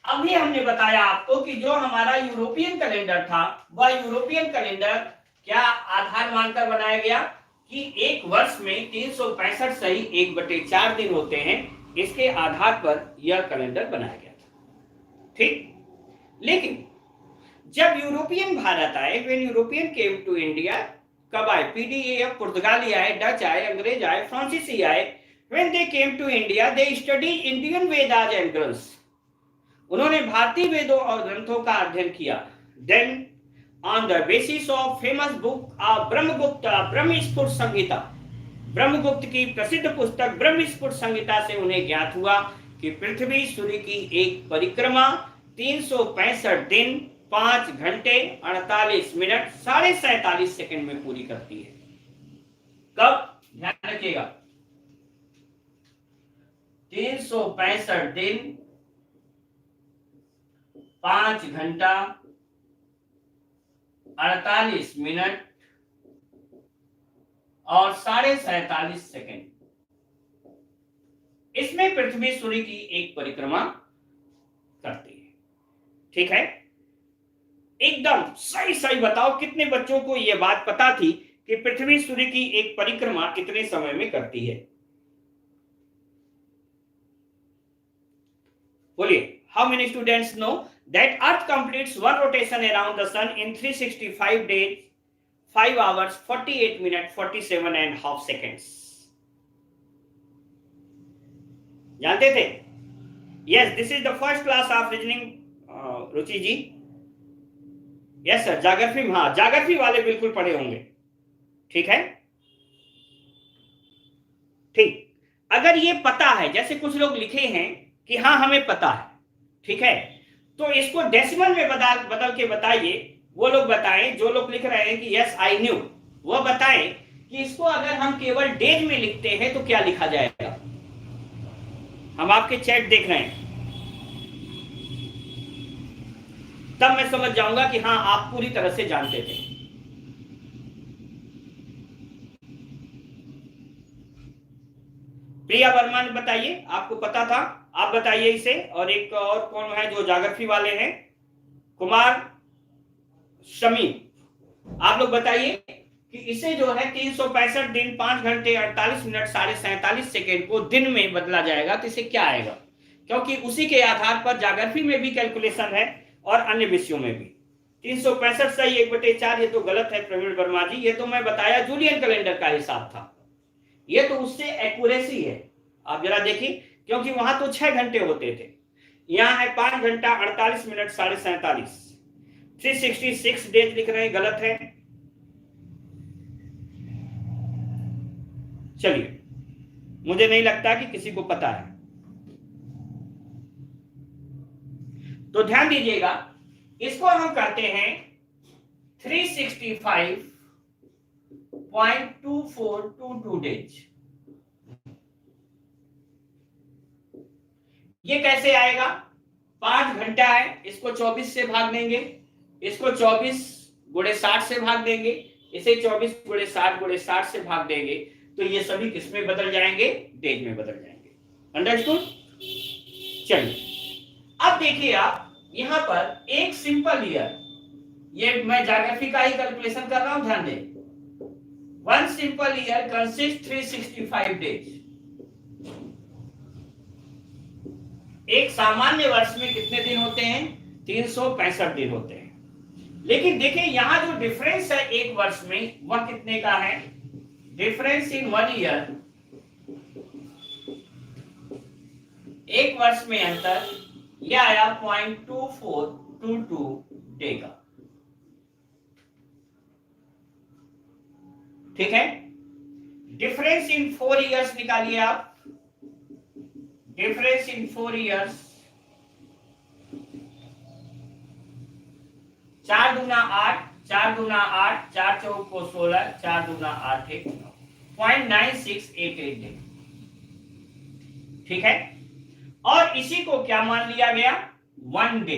अभी हमने बताया आपको कि जो हमारा यूरोपियन कैलेंडर था वह यूरोपियन कैलेंडर क्या आधार मानकर बनाया गया कि एक वर्ष में 365 सही 1/4 दिन होते हैं। इसके आधार पर यह कैलेंडर बनाया गया था। ठीक, लेकिन जब यूरोपियन भारत आए, when European came to India, कब आए? पीडीएफ, पुर्तगाली आए, डच आए, अंग्रेज आए, फ्रांसीसी आए। When they came to India they study Indian Vedas and ग्रंथ्स। उन्होंने भारतीय वेदों और ग्रंथों का अध्ययन किया। Then on the basis of famous book Brahmagupta Brahmasphuta Samhita, Brahmagupta की प्रसिद्ध पुस्तक ब्रह्मस्फुट संहिता से उन्हें ज्ञात हुआ कि पृथ्वी सूर्य की एक परिक्रमा 365 दिन 5 घंटे 48 मिनट 47.5 सेकंड में पूरी करती है। कब? ध्यान रखिएगा, 365 दिन 5 घंटा 48 मिनट और 47.5 सेकंड, इसमें पृथ्वी सूर्य की एक परिक्रमा करती है। ठीक है, एकदम सही सही बताओ कितने बच्चों को यह बात पता थी कि पृथ्वी सूर्य की एक परिक्रमा कितने समय में करती है? बोलिए, how many students know that earth completes one rotation around the sun in 365 days 5 hours 48 minutes 47.5 seconds? जानते थे? yes, this is the first class of reasoning Ruchi ji. Yes sir, geography, हाँ जाग्रफी वाले बिल्कुल पढ़े होंगे। ठीक है, ठीक, अगर ये पता है, जैसे कुछ लोग लिखे हैं कि हाँ हमें पता है, ठीक है, तो इसको डेसिमल में बदल के बताइए। वो लोग बताएं, जो लोग लिख रहे हैं कि यस आई न्यू, वो बताएं कि इसको अगर हम केवल डेज में लिखते हैं तो क्या लिखा जाएगा। हम आपके चैट देख रहे हैं, तब मैं समझ जाऊंगा कि हाँ आप पूरी तरह से जानते थे। प्रिया वर्मा ने बताइए, आपको पता था, आप बताइए इसे। और एक और कौन है जो ज्योग्राफी वाले हैं? कुमार शमी, आप लोग बताइए कि इसे जो है 365 दिन 5 घंटे 48 मिनट 47.5 सेकेंड को दिन में बदला जाएगा तो इसे क्या आएगा? क्योंकि उसी के आधार पर ज्योग्राफी में भी कैलकुलेशन है और अन्य विषयों में भी। 365 सही 1/4, ये तो गलत है प्रवीण वर्मा जी, ये तो मैं बताया जूलियन कैलेंडर का हिसाब था, ये तो उससे एक्यूरेसी है। आप जरा देखिए, क्योंकि वहां तो 6 घंटे होते थे, यहाँ है 5 घंटा 48 मिनट 47.5। 366 डेज लिख रहे हैं, गलत है। चलिए, मुझे नहीं लगता कि किसी को पता है, तो ध्यान दीजिएगा, इसको हम करते हैं 365.2422 डेज। ये कैसे आएगा? 5 घंटा है, इसको 24 से भाग देंगे, इसको 24 गुणे 60 से भाग देंगे, इसे 24 गुणे 60 गुणे 60 से भाग देंगे, तो ये सभी किस में बदल जाएंगे? डेज में बदल जाएंगे। अंडरस्टूड? चलिए, अब देखिए आप यहां पर एक सिंपल ईयर, ये मैं ज्योग्राफी का ही कैलकुलेशन कर रहा हूं, ध्यान दें। One simple year consist 365 days. एक सामान्य वर्ष में कितने दिन होते हैं? 365 दिन होते हैं। लेकिन देखिए यहां जो डिफरेंस है एक वर्ष में, वह कितने का है? डिफरेंस इन 1 ईयर, एक वर्ष में अंतर, यह आया 0.2422 डे का। ठीक है, डिफरेंस इन 4 ईयर्स निकालिए आप। डिफरेंस इन 4 ईयर्स, 4 दूना 8, 4 दूना 8, 4 चौको 16, 4 दूना 8 1 9, 0.9688 डे। ठीक है, और इसी को क्या मान लिया गया? 1 डे,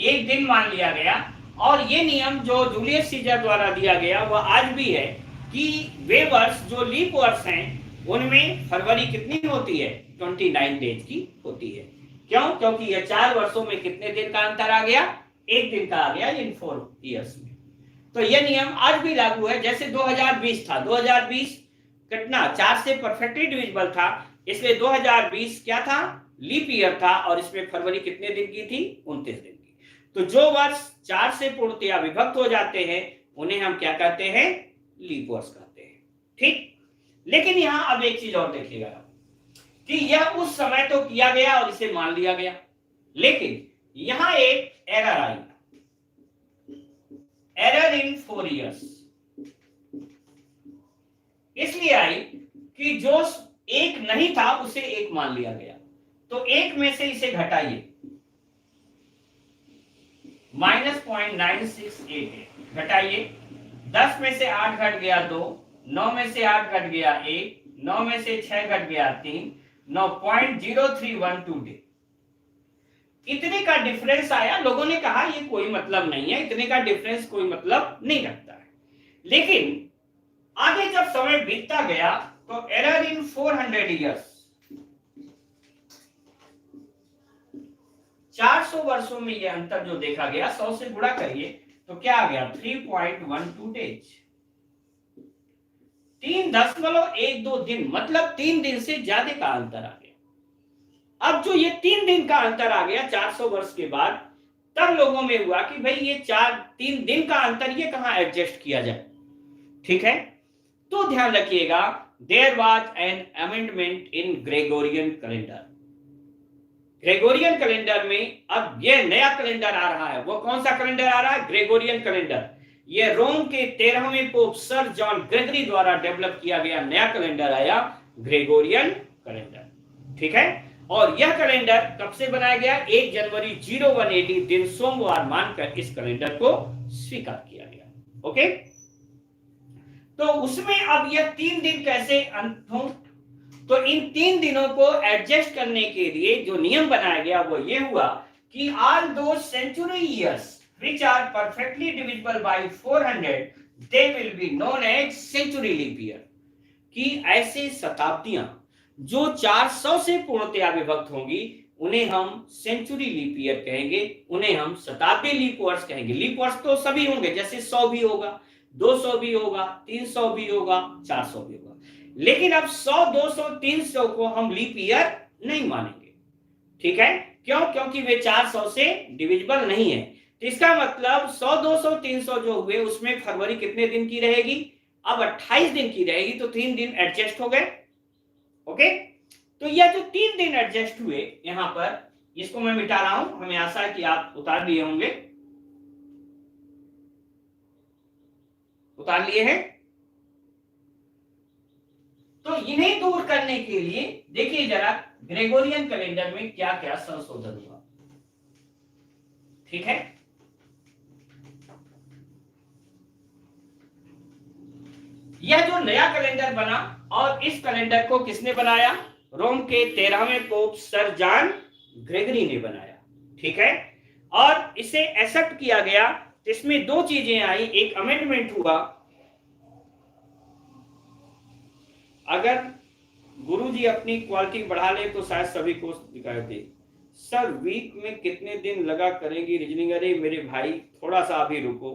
एक दिन मान लिया गया। और ये नियम जो जूलियस सीजर द्वारा दिया गया वह आज भी है कि वे वर्ष जो लीप वर्ष हैं उनमें फरवरी कितनी होती है? 29 डेज की होती है। क्यों? क्योंकि ये 4 वर्षों में कितने दिन का अंतर आ गया? एक दिन का आ गया इन 4 ईयर्स में। तो यह नियम आज भी लागू है। जैसे 2020 था, 2020 कितना 4 से परफेक्टली डिविजिबल था, इसलिए 2020 क्या था? लीप ईयर था, और इसमें फरवरी कितने दिन की थी? 29 दिन की। तो जो वर्ष 4 से पूर्णतया विभक्त हो जाते हैं उन्हें हम क्या कहते हैं? लीप वर्ष कहते हैं। ठीक, लेकिन यहां अब एक चीज और देखिएगा कि यह उस समय तो किया गया और इसे मान लिया गया, लेकिन यहां एक error I, error in 4 years. इसलिए आई कि जो एक नहीं था उसे एक मान लिया गया, तो एक में से इसे घटाइए, -0.9688 घटाइए। 10 में से 8 घट गया 2, 9 में से 8 घट गया 1, 9 में से 6 घट गया 3, 9.0312 डे। इतने का डिफरेंस आया। लोगों ने कहा ये कोई मतलब नहीं है, इतने का डिफरेंस कोई मतलब नहीं रखता है। लेकिन आगे जब समय बीतता गया तो एरर इन 400 ईयर्स, 400 वर्षों में यह अंतर जो देखा गया, 100 से गुणा करिए तो क्या आ गया? 3.12 डेज। 3.12 दिन, मतलब 3 दिन से ज्यादा का अंतर आ गया। अब जो ये 3 दिन का अंतर आ गया 400 वर्ष के बाद, तब लोगों में हुआ कि भाई ये 3 दिन का अंतर ये कहां एडजस्ट किया जाए। ठीक है, तो ध्यान रखिएगा, there was an amendment in Gregorian calendar. Gregorian calendar में अब ये नया कैलेंडर आ रहा है। वो कौन सा कैलेंडर आ रहा है? Gregorian calendar. ये रोम के 13वें पोप सर जॉन ग्रेगरी द्वारा डेवलप किया गया नया कैलेंडर आया, ग्रेगोरियन कैलेंडर। ठीक है, और यह कैलेंडर कब से बनाया गया? 1 जनवरी 01 AD दिन सोमवार मानकर इस कैलेंडर को स्वीकार किया गया। ओके, तो उसमें अब यह 3 दिन कैसे अंत हो? तो इन 3 दिनों को एडजस्ट करने के लिए जो नियम बनाया गया वो ये हुआ कि all those century years which are perfectly divisible by 400 they will be known as century leap year। कि ऐसे शताब्दियां जो 400 से पूर्णतया विभक्त होंगी उन्हें हम सेंचुरी लीप ईयर कहेंगे, उन्हें हम शताब्दी लीप वर्ष कहेंगे। लीप वर्ष तो सभी होंगे, जैसे 100 भी होगा, 200 भी होगा, 300 भी होगा, 400 भी होगा। लेकिन अब 100, 200, 300 को हम लीप ईयर नहीं मानेंगे। ठीक है, क्यों? क्योंकि वे 400 से डिविजिबल नहीं है। तो इसका मतलब 100, 200, 300 जो हुए उसमें फरवरी कितने दिन की रहेगी? अब 28 दिन की रहेगी, तो 3 दिन एडजस्ट हो गए। ओके, तो यह जो 3 दिन एडजस्ट हुए यहां पर, इसको मैं मिटा रहा हूं, हमें आशा है कि आप उतार लिए होंगे। उतार लिए हैं? तो इन्हें दूर करने के लिए देखिए जरा ग्रेगोरियन कैलेंडर में क्या क्या संशोधन हुआ। ठीक है, यह जो नया कैलेंडर बना, और इस कैलेंडर को किसने बनाया? रोम के 13वें पोप सर जॉन ग्रेगरी ने बनाया। ठीक है, और इसे एक्सेप्ट किया गया। इसमें दो चीजें आई, एक अमेंडमेंट हुआ। अगर गुरुजी अपनी क्वालिटी बढ़ा ले तो शायद सभी को दिखाई दे। सर वीक में कितने दिन लगा करेंगी रीजनिंग? अरे मेरे भाई थोड़ा सा अभी रुको,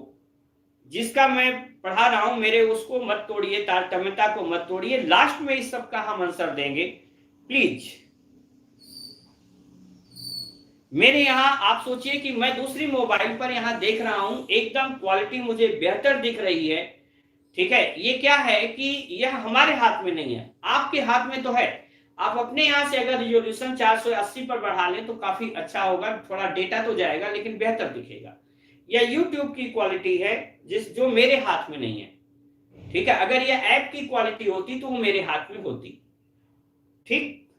जिसका मैं पढ़ा रहा हूं मेरे उसको मत तोड़िए, तारतम्यता को मत तोड़िए, लास्ट में इस सब का हम आंसर देंगे प्लीज। मेरे यहां आप सोचिए कि मैं दूसरी मोबाइल पर यहां देख रहा हूं, एकदम क्वालिटी मुझे बेहतर दिख रही है। ठीक है, ये क्या है कि यह हमारे हाथ में नहीं है, आपके हाथ में तो है। आप अपने यहां से अगर रिजोल्यूशन 480 पर बढ़ा लें तो काफी अच्छा होगा, थोड़ा डेटा तो जाएगा लेकिन बेहतर दिखेगा। यह YouTube की क्वालिटी है जो मेरे हाथ में नहीं है। ठीक है, अगर यह ऐप की क्वालिटी होती तो वो मेरे हाथ में होती। ठीक,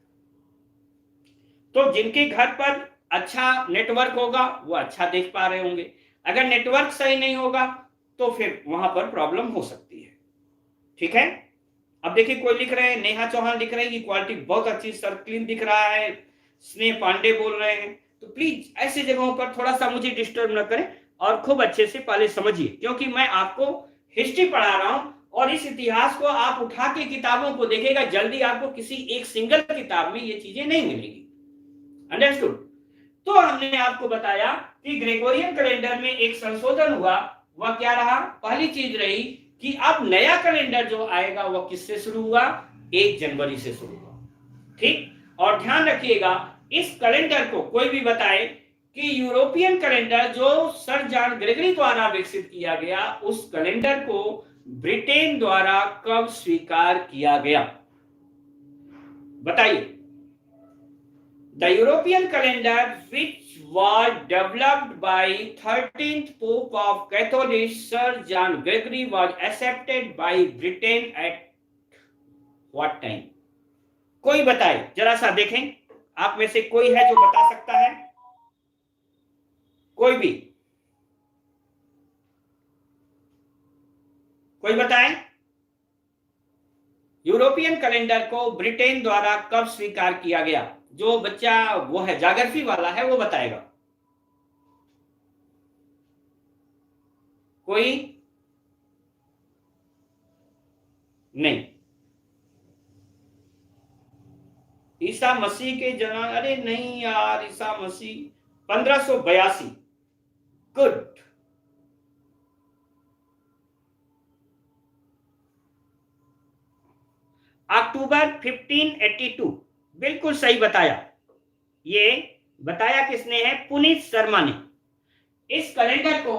तो जिनके घर पर अच्छा नेटवर्क होगा वो अच्छा देख पा रहे होंगे, अगर नेटवर्क सही नहीं होगा तो फिर वहां पर प्रॉब्लम हो सकती है। ठीक है, अब देखिए कोई लिख रहे हैं, नेहा चौहान लिख रहे हैं कि क्वालिटी बहुत अच्छी सर, क्लीन दिख रहा है। स्नेह पांडे बोल रहे हैं। तो प्लीज ऐसी जगहों पर थोड़ा सा मुझे डिस्टर्ब न करें और खूब अच्छे से पहले समझिए, क्योंकि मैं आपको हिस्ट्री पढ़ा रहा हूं और इस इतिहास को आप उठा के किताबों को देखेगा, जल्दी आपको किसी एक सिंगल किताब में ये चीजें नहीं मिलेगी। अंडरस्टूड? तो हमने आपको बताया कि ग्रेगोरियन कैलेंडर में एक संशोधन हुआ। वह क्या रहा? पहली चीज रही कि अब नया कैलेंडर जो आएगा वह किससे शुरू हुआ? 1 जनवरी से शुरू हुआ। ठीक, और ध्यान रखिएगा इस कैलेंडर को कोई भी बताए कि यूरोपियन कैलेंडर जो सर जॉन ग्रेगरी द्वारा विकसित किया गया, उस कैलेंडर को ब्रिटेन द्वारा कब स्वीकार किया गया? बताइए। The European calendar, which was developed by 13th Pope of Catholic Sir John Gregory, was accepted by Britain at what time? कोई बताए, जरा सा देखें, आप में से कोई है जो बता सकता है? कोई भी, कोई बताए यूरोपियन कैलेंडर को ब्रिटेन द्वारा कब स्वीकार किया गया? जो बच्चा वो है जाग्रफी वाला है वो बताएगा। कोई नहीं। ईसा मसीह के जन्म? अरे नहीं यार, ईसा मसीह 1582। गुड, अक्टूबर 1582, बिल्कुल सही बताया। ये बताया किसने है? पुनीत शर्मा ने। इस कैलेंडर को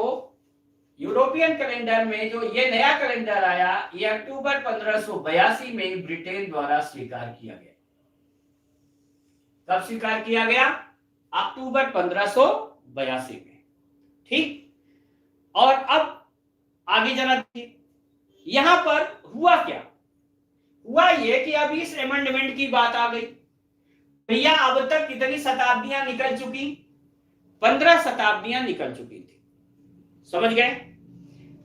यूरोपियन कैलेंडर में जो ये नया कैलेंडर आया, ये अक्टूबर 1582 में ब्रिटेन द्वारा स्वीकार किया गया। कब स्वीकार किया गया? अक्टूबर 1582 में। ठीक, और अब आगे जरा देखिए यहां पर हुआ क्या? हुआ ये कि अब इस अमेंडमेंट की बात आ गई। भैया अब तक कितनी शताब्दियां निकल चुकी? 15 शताब्दियां निकल चुकी थी। समझ गए?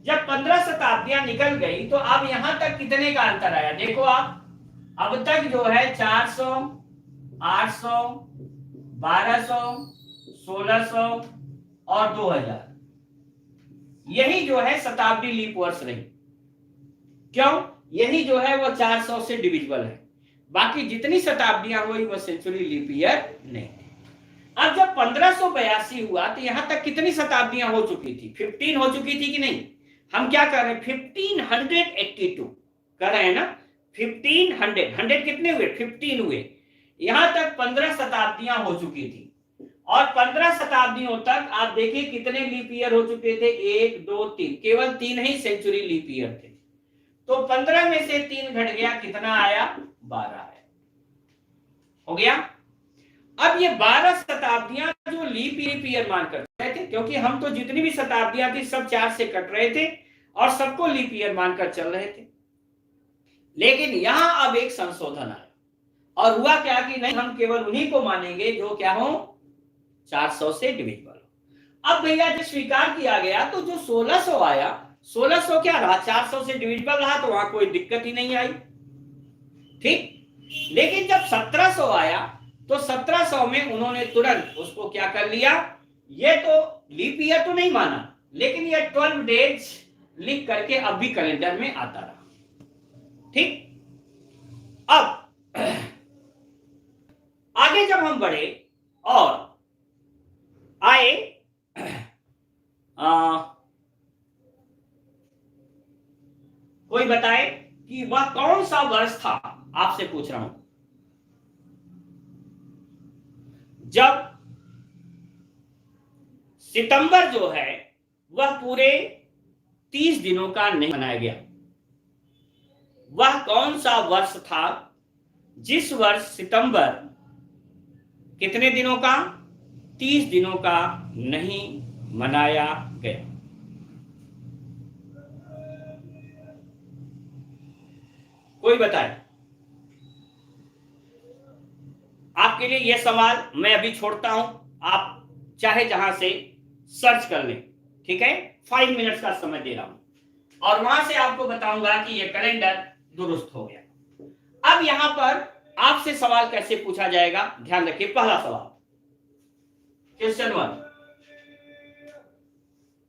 जब 15 शताब्दियां निकल गई तो अब यहां तक कितने का अंतर आया? देखो आप, अब तक जो है 400, 800, 1200, 1600 और 2000, यही जो है शताब्दी लीप वर्ष रही। क्यों? यही जो है वो 400 से डिविजिबल है, बाकी जितनी शताब्दियां हुई वो सेंचुरी लीप ईयर नहीं। अब जब 1582 हुआ तो यहां तक कितनी शताब्दियां हो चुकी थी? 15 हो चुकी थी कि नहीं? हम क्या कर रहे हैं? 1582 कर रहे हैं ना। 1500 कितने हुए? 15 हुए। यहां तक 15 शताब्दियां हो चुकी थी और 15 शताब्दियों तक आप देखिए कितने लीप ईयर हो चुके थे? 1 2 3, केवल 3 ही सेंचुरी लीप ईयर थे। तो 15 में से 3 घट गया, कितना आया? 12 आया। हो गया। अब ये 12 शताब्दियां जो लीप ईयर मानकर रहे थे, क्योंकि हम तो जितनी भी शताब्दियां थी सब 4 से कट रहे थे और सबको लीप ईयर मानकर चल रहे थे। लेकिन यहां अब एक संशोधन आया और हुआ क्या कि नहीं, हम केवल उन्हीं को मानेंगे जो क्या हो? 400 से डिविजिबल हो। अब भैया जब स्वीकार किया गया तो जो 1600 आया, 1600 क्या रहा? 400 से डिविजिबल रहा, तो वहां कोई दिक्कत ही नहीं आई। ठीक। लेकिन जब 1700 आया तो 1700 में उन्होंने तुरंत उसको क्या कर लिया? ये तो लीप ईयर तो नहीं माना, लेकिन ये 12 डेज लिख करके अब भी कैलेंडर में आता रहा। ठीक। अब आगे जब हम बढ़े और आए कोई बताए कि वह कौन सा वर्ष था? आपसे पूछ रहा हूं। जब सितंबर जो है वह पूरे 30 दिनों का नहीं मनाया गया, वह कौन सा वर्ष था जिस वर्ष सितंबर कितने दिनों का? 30 दिनों का नहीं मनाया गया? कोई बताए। आपके लिए यह सवाल मैं अभी छोड़ता हूं, आप चाहे जहां से सर्च कर लें। ठीक है, 5 मिनट्स का समय दे रहा हूं और वहां से आपको बताऊंगा कि यह कैलेंडर दुरुस्त हो गया। अब यहां पर आपसे सवाल कैसे पूछा जाएगा, ध्यान रखिए। पहला सवाल, क्वेश्चन 1,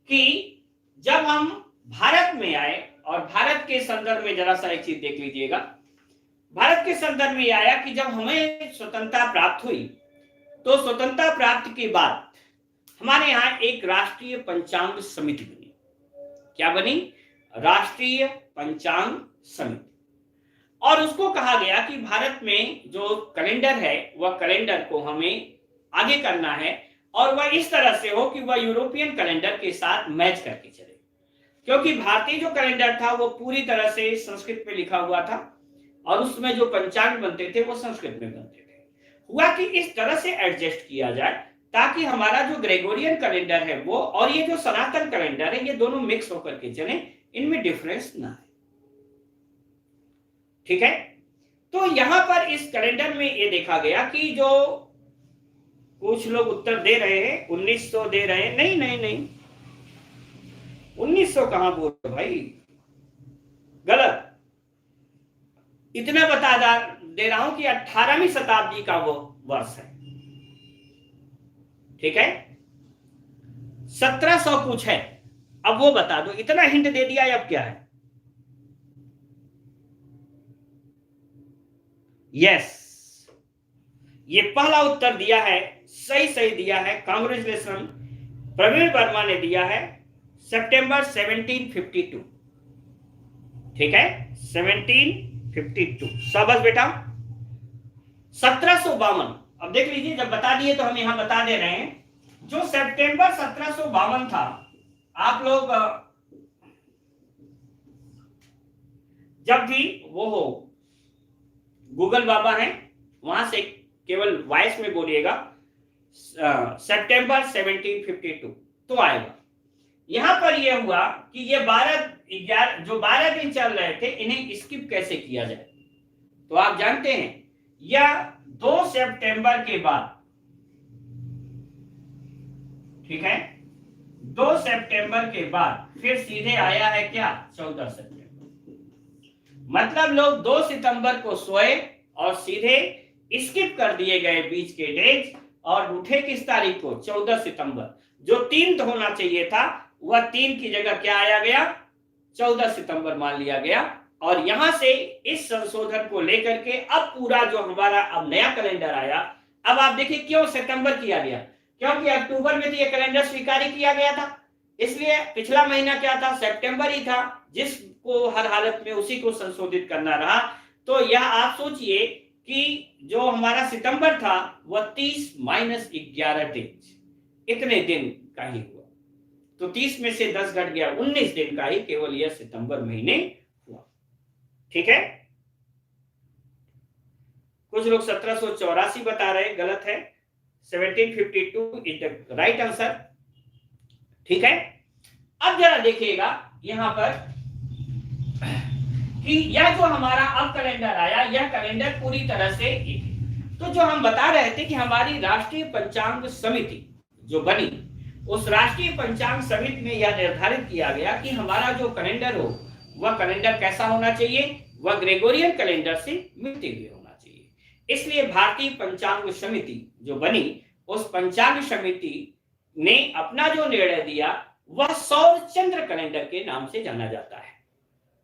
कि जब हम भारत में आए और भारत के संदर्भ में जरा सा एक चीज देख लीजिएगा। भारत के संदर्भ में आया कि जब हमें स्वतंत्रता प्राप्त हुई तो स्वतंत्रता प्राप्ति के बाद हमारे यहाँ एक राष्ट्रीय पंचांग समिति बनी। क्या बनी? राष्ट्रीय पंचांग समिति। और उसको कहा गया कि भारत में जो कैलेंडर है वह कैलेंडर को हमें आगे करना है और वह इस तरह से हो कि वह यूरोपियन कैलेंडर के साथ मैच करके चले, क्योंकि भारतीय जो कैलेंडर था वो पूरी तरह से संस्कृत में लिखा हुआ था और उसमें जो पंचांग बनते थे वो संस्कृत में बनते थे। हुआ कि इस तरह से एडजस्ट किया जाए ताकि हमारा जो ग्रेगोरियन कैलेंडर है वो और ये जो सनातन कैलेंडर है ये दोनों मिक्स होकर के चले, इनमें डिफरेंस ना है। ठीक है। तो यहां पर इस कैलेंडर में ये देखा गया कि जो कुछ लोग उत्तर दे रहे हैं 1900 दे रहे हैं, नहीं नहीं नहीं, 1900 कहां बोल रहे भाई, गलत। इतना बता दे रहा हूं कि 18वीं शताब्दी का वो वर्ष है। ठीक है, 1700 कुछ है, अब वो बता दो। इतना हिंट दे दिया, अब क्या है? यस, ये पहला उत्तर दिया है, सही दिया है, कांग्रेचुलेशन। प्रवीण वर्मा ने दिया है सितंबर 1752। ठीक है, 1752, शाबाश बेटा। 1752, अब देख लीजिए, जब बता दिए तो हम यहां बता दे रहे हैं। जो सितंबर 1752 था, आप लोग जब भी वो हो, गूगल बाबा है वहां से केवल वॉइस में बोलिएगा सितंबर 1752 तो आएगा। यहां पर यह हुआ कि ये 12 दिन चल रहे थे, इन्हें स्किप कैसे किया जाए? तो आप जानते हैं, यह 2 सितंबर के बाद, ठीक है, 2 सितंबर के बाद फिर सीधे आया है क्या? 14 सितंबर। मतलब लोग 2 सितंबर को सोए और सीधे स्किप कर दिए गए बीच के डेज और उठे किस तारीख को? 14 सितंबर। जो 3 होना चाहिए था वह 3 की जगह क्या आया गया? 14 सितंबर मान लिया गया। और यहां से इस संशोधन को लेकर के अब पूरा जो हमारा अब नया कैलेंडर आया, अब आप देखिए क्यों सितंबर किया गया, क्योंकि अक्टूबर में तो यह कैलेंडर स्वीकार ही किया गया था, इसलिए पिछला महीना क्या था? सितंबर ही था, जिसको हर हालत में उसी को संशोधित करना रहा। तो यह आप सोचिए कि जो हमारा सितंबर था वह 30 माइनस 11 दिन, इतने दिन का ही हुआ। तो 30 में से 10 घट गया, 19 दिन का ही केवल यह सितंबर महीने हुआ। ठीक है, कुछ लोग 1784 बता रहे, गलत है, 1752 इज द राइट आंसर। ठीक है, अब जरा देखिएगा यहां पर कि यह जो हमारा अब कैलेंडर आया, यह कैलेंडर पूरी तरह से एक है। तो जो हम बता रहे थे कि हमारी राष्ट्रीय पंचांग समिति जो बनी, उस राष्ट्रीय पंचांग समिति में यह निर्धारित किया गया कि हमारा जो कैलेंडर हो वह कैलेंडर कैसा होना चाहिए, वह ग्रेगोरियन कैलेंडर से मिलते हुए होना चाहिए। इसलिए भारतीय पंचांग समिति जो बनी, उस पंचांग समिति ने अपना जो निर्णय दिया वह सौर चंद्र कैलेंडर के नाम से जाना जाता है।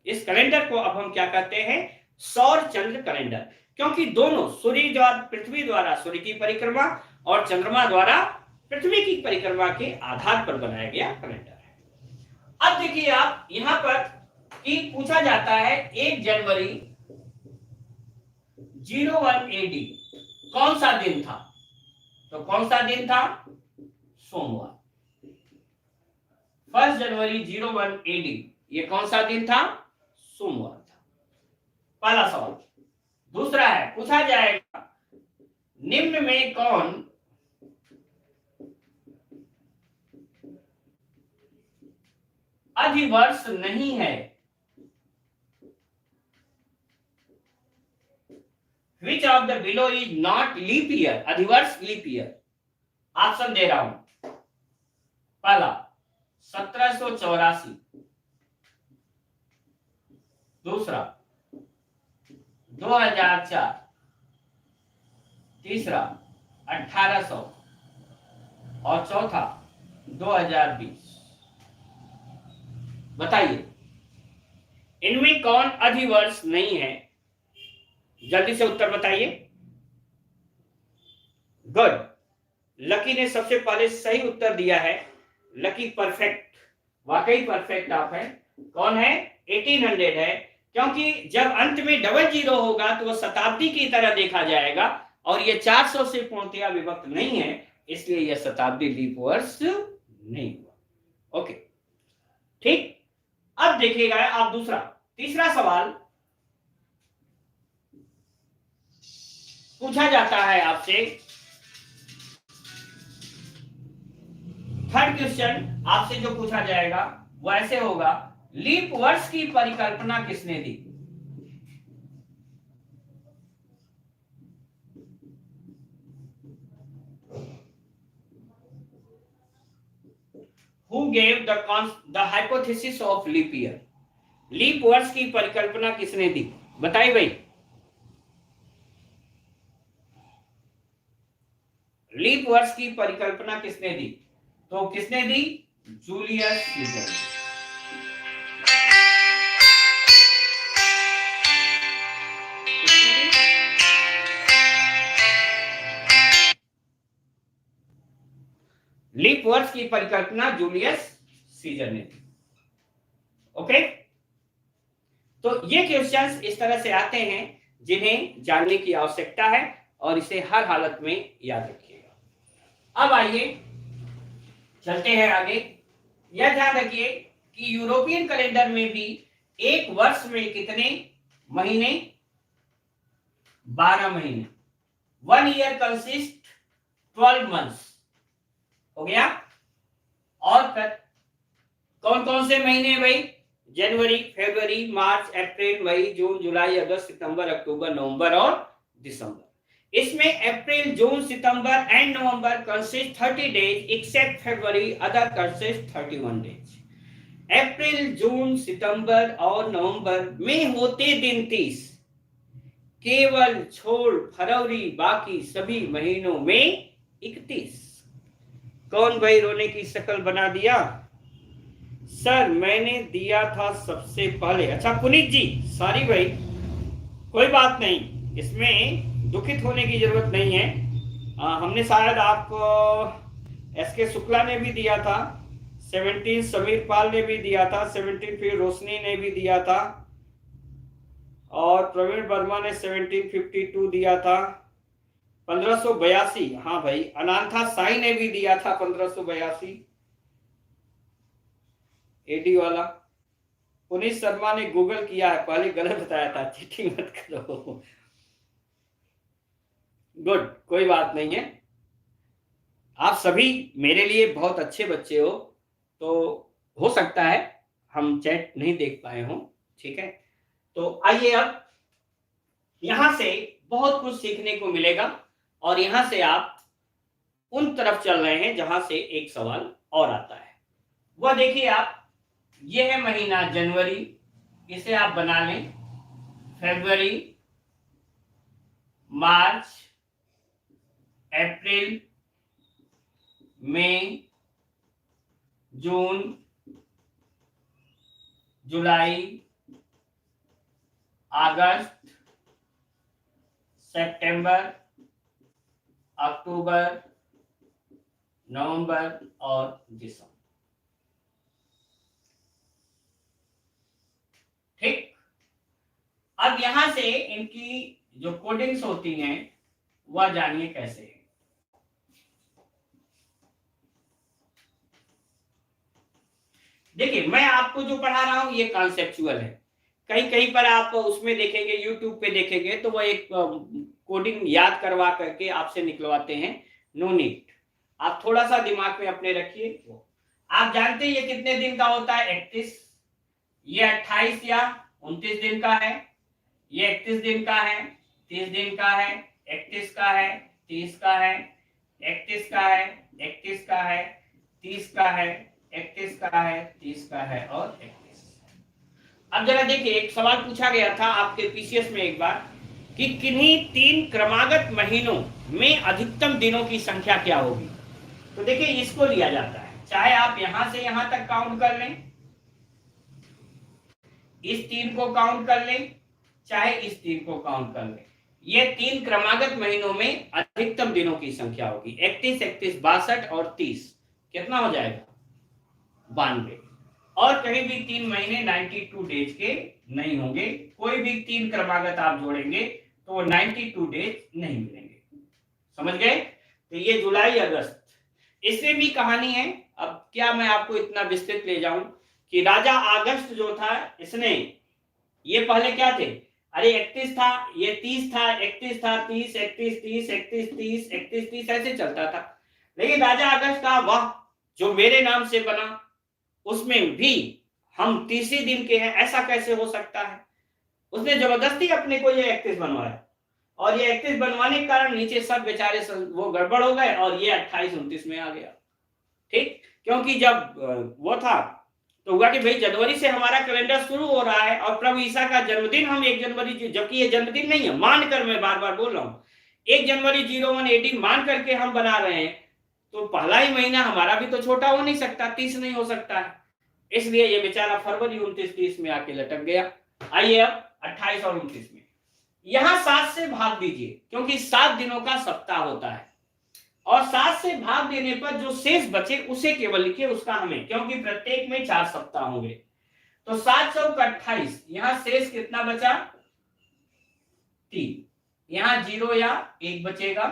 इस कैलेंडर को अब हम क्या कहते हैं, सौर चंद्र कैलेंडर, क्योंकि दोनों सूर्य द्वारा, पृथ्वी द्वारा सूर्य की परिक्रमा और चंद्रमा द्वारा पृथ्वी की परिक्रमा के आधार पर बनाया गया कैलेंडर है। अब देखिए आप यहां पर कि पूछा जाता है 1 जनवरी 01 AD कौन सा दिन था, तो कौन सा दिन था, सोमवार। 1 जनवरी 01 AD ये कौन सा दिन था, सोमवार था। पहला सवाल। दूसरा है, पूछा जाएगा निम्न में कौन अधिवर्ष नहीं है, which of the below is not leap year, अधिवर्ष लीप ईयर। ऑप्शन दे रहा हूं, पहला 1784, दूसरा 2004, तीसरा 1800 और चौथा 2020। बताइए इनमें कौन अधिवर्ष नहीं है, जल्दी से उत्तर बताइए। गुड, लकी ने सबसे पहले सही उत्तर दिया है। लकी परफेक्ट, वाकई परफेक्ट आप हैं। कौन है, 1800 है, क्योंकि जब अंत में डबल जीरो होगा तो वह शताब्दी की तरह देखा जाएगा और यह 400 से पूर्णतया विभक्त नहीं है, इसलिए यह शताब्दी लीप वर्ष नहीं हुआ। ओके, ठीक। अब देखिएगा आप दूसरा, तीसरा सवाल पूछा जाता है आपसे। थर्ड क्वेश्चन आपसे जो पूछा जाएगा वो ऐसे होगा, लीप वर्ष की परिकल्पना किसने दी? Who gave the hypothesis of leap year? Leap वर्ष की परिकल्पना किसने दी, बताइए भाई। लीप वर्ष की परिकल्पना किसने दी, तो किसने दी, जूलियस सीजर। लीप वर्ष की परिकल्पना जूलियस सीजर ने दी। ओके, तो ये क्वेश्चंस इस तरह से आते हैं जिन्हें जानने की आवश्यकता है और इसे हर हालत में याद रखिएगा। अब आइए चलते हैं आगे। यह ध्यान रखिए कि यूरोपियन कैलेंडर में भी एक वर्ष में कितने महीने, 12 महीने। 1 ईयर कंसिस्ट 12 मंथ्स, हो गया। और कौन कौन से महीने भाई, जनवरी, फरवरी, मार्च, अप्रैल, मई, जून, जुलाई, अगस्त, सितंबर, अक्टूबर, नवंबर और दिसंबर। इसमें April, June, September and November consist 30 days, except February, other consist 31 days. अप्रैल, जून, सितंबर और नवंबर में होते दिन 30, केवल छोड़ फरवरी, बाकी सभी महीनों में 31। कौन भाई रोने की शक्ल बना दिया? सर मैंने दिया था सबसे पहले। अच्छा पुनीत जी, सॉरी भाई, कोई बात नहीं, इसमें दुखित होने की जरूरत नहीं है। हमने शायद आपको एसके शुक्ला ने भी दिया था, 17 समीर पाल ने भी दिया था, 17 फिर रोशनी ने भी दिया था। और प्रवीण वर्मा ने 1752 दिया था। 1582, हाँ भाई, अनाथा साई ने भी दिया था 1582 एडी वाला। पुनीत शर्मा ने गूगल किया है, पहले गलत बताया था, चीटिंग मत करो। गुड, कोई बात नहीं है, आप सभी मेरे लिए बहुत अच्छे बच्चे हो, तो हो सकता है हम चैट नहीं देख पाए हों, ठीक है। तो आइए, अब यहां से बहुत कुछ सीखने को मिलेगा, और यहां से आप उन तरफ चल रहे हैं जहां से एक सवाल और आता है। वह देखिए आप, यह है महीना जनवरी, इसे आप बना लें फरवरी, मार्च, अप्रैल, मई, जून, जुलाई, अगस्त, सितंबर, अक्टूबर, नवंबर और दिसंबर। ठीक, अब यहां से इनकी जो कोडिंग्स होती हैं वह जानिए कैसे है। देखिए, मैं आपको जो पढ़ा रहा हूं ये कॉन्सेप्चुअल है, कहीं कहीं पर आप उसमें देखेंगे, यूट्यूब पे देखेंगे तो वह एक कोडिंग याद करवा करके आपसे निकलवाते हैं। नो नीड, आप थोड़ा सा दिमाग में अपने रखिए। आप जानते हैं ये कितने दिन का होता है? 31। ये 28 या 29 दिन का है, ये 31 दिन का है, 30 दिन का है, 31 का है, 30 का है, 31 का है, 31 का है, 30 का है, 31 का है, 30 का है और 31। अब जरा देखिए, एक सवाल पूछा गया था आपके पीसीएस में एक बार कि किन्हीं 3 क्रमागत महीनों में अधिकतम दिनों की संख्या क्या होगी। तो देखिए, इसको लिया जाता है, चाहे आप यहां से यहां तक काउंट कर लें, इस 3 को काउंट कर लें, चाहे इस 3 को काउंट कर लें, ये 3 क्रमागत महीनों में अधिकतम दिनों की संख्या होगी। 31, 31, 62 और 30, कितना हो जाएगा? 92। और कहीं भी 3 महीने 92 डेज के नहीं होंगे, कोई भी 3 क्रमागत आप जोड़ेंगे तो वो 92 डेज नहीं मिलेंगे। समझ गए? तो ये जुलाई अगस्त, इससे भी कहानी है। अब क्या मैं आपको इतना विस्तृत ले जाऊं कि राजा अगस्त जो था, इसने, ये पहले क्या थे? अरे 31 था, ये 30 था, 31 था, 30, 31, 30, 31, 30, 31, 30 ऐसे चलता था। लेकिन राजा अगस्त का वाह, जो मेरे नाम से बना उसमें भी हम 30 दिन के हैं, ऐसा कैसे हो सकता है? उसने जबरदस्ती अपने को ये 31 बनवाया, और ये 31 बनवाने के कारण नीचे सब बेचारे वो गड़बड़ हो गए, और ये 28, 29 में आ गया। ठीक, क्योंकि जब वो था तो हुआ कि भाई जनवरी से हमारा कैलेंडर शुरू हो रहा है, और प्रभु ईसा का जन्मदिन हम 1 जनवरी, जबकि ये जन्मदिन नहीं है, मानकर, मैं बार बार बोल रहा हूं, 1 जनवरी 01 AD मान करके हम बना रहे हैं, तो पहला ही महीना हमारा भी तो छोटा हो नहीं सकता, 30 नहीं हो सकता है, इसलिए ये बेचारा फरवरी 29-30 में आके लटक गया। आइए अब 28 और 29 में, यहां 7 से भाग दीजिए, क्योंकि 7 दिनों का सप्ताह होता है, और 7 से भाग देने पर जो शेष बचे उसे केवल लिखिए, उसका हमें, क्योंकि प्रत्येक में 4 सप्ताह होंगे। तो 7 चौक 28, यहां शेष कितना बचा? 3, यहां 0 या 1 बचेगा,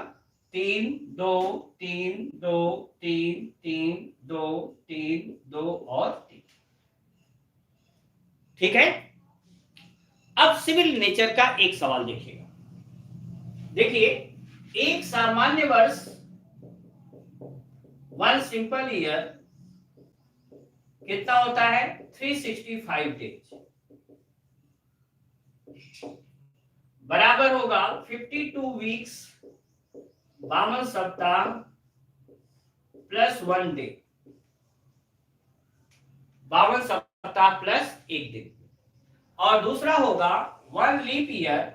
3 2 3 2 3 3 2 3 2 और 3। ठीक है, अब सिविल नेचर का एक सवाल देखिएगा। देखिए, एक सामान्य वर्ष, वन सिंपल ईयर कितना होता है? 365 डेज, बराबर होगा 52 वीक्स, 52 सप्ताह प्लस 1 डे, 52 सप्ताह प्लस 1 दिन। और दूसरा होगा 1 leap year,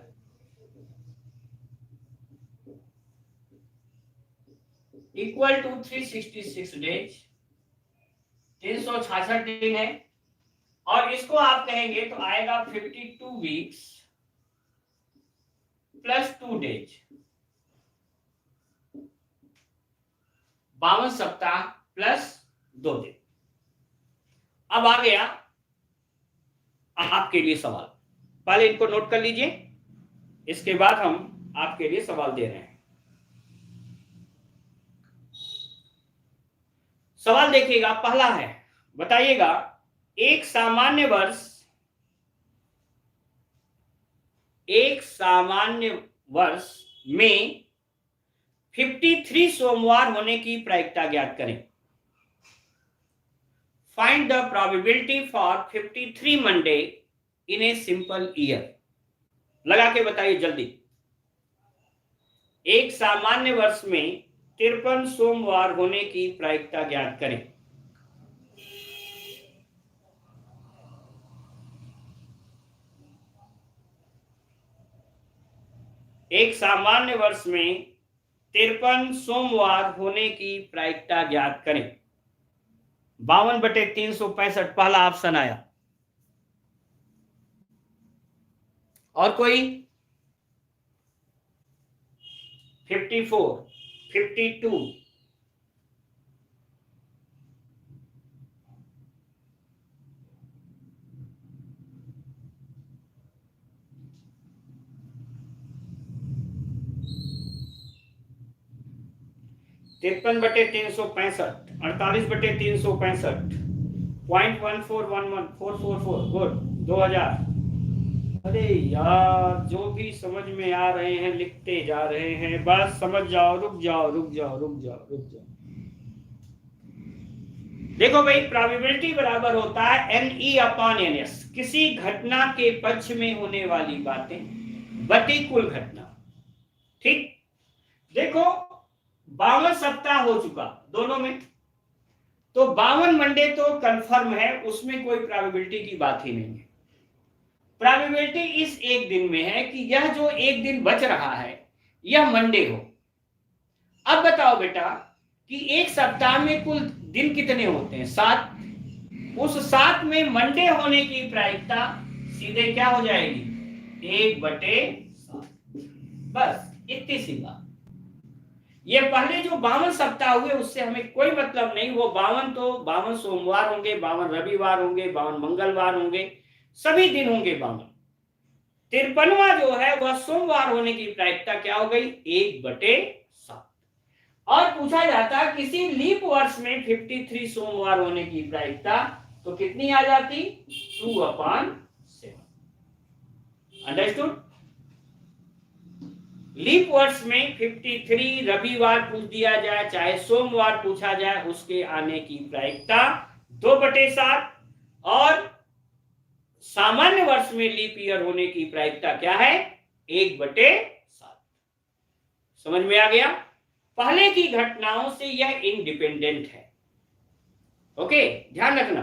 equal to 366 days, 366 दिन है, और इसको आप कहेंगे तो आएगा 52 वीक्स प्लस 2 डेज, 52 सप्ताह प्लस 2 दिन। अब आ गया आपके लिए सवाल, पहले इनको नोट कर लीजिए, इसके बाद हम आपके लिए सवाल दे रहे हैं। सवाल देखिएगा, पहला है, बताइएगा एक सामान्य वर्ष में 53 सोमवार होने की प्रायिकता ज्ञात करें। Find the probability for 53 Monday in a simple year. लगा के बताइए जल्दी। एक सामान्य वर्ष में 53 सोमवार होने की प्रायिकता ज्ञात करें। एक सामान्य वर्ष में 53 सोमवार होने की प्रायिकता ज्ञात करें। 52/365 पहला ऑप्शन आया। और कोई? 54, 52, तिरपन बटे 365, 48/365, 0.1411, 444, गुड, 2000। अरे यार, जो भी समझ में आ रहे हैं लिखते जा रहे हैं, बस समझ जाओ। रुक जाओ। देखो भाई, प्रोबेबिलिटी बराबर होता है NE/NS, किसी घटना के पक्ष में होने वाली बातें बटी कुल घटना। ठीक, देखो 52 सप्ताह हो चुका दोनों में, तो 52 मंडे तो कंफर्म है, उसमें कोई प्रोबेबिलिटी की बात ही नहीं है। प्रोबेबिलिटी इस एक दिन में है कि यह जो एक दिन बच रहा है यह मंडे हो। अब बताओ बेटा कि एक सप्ताह में कुल दिन कितने होते हैं? 7। उस 7 में मंडे होने की प्रायिकता सीधे क्या हो जाएगी? 1/7। बस इतनी सी बात। ये पहले जो 52 सप्ताह हुए उससे हमें कोई मतलब नहीं। वो 52 तो 52 सोमवार होंगे, 52 रविवार होंगे, 52 मंगलवार होंगे, सभी दिन होंगे 52। 53वां जो है वह सोमवार होने की प्रायिकता क्या हो गई? 1/7। और पूछा जाता किसी लीप वर्ष में 53 सोमवार होने की प्रायिकता, तो कितनी आ जाती? 2/7। अंडरस्टूड? लीप वर्ष में 53 रविवार पूछ दिया जाए चाहे सोमवार पूछा जाए, उसके आने की प्रायिकता 2/7। और सामान्य वर्ष में लीप ईयर होने की प्रायिकता क्या है? 1/7। समझ में आ गया? पहले की घटनाओं से यह इंडिपेंडेंट है। ओके, ध्यान रखना।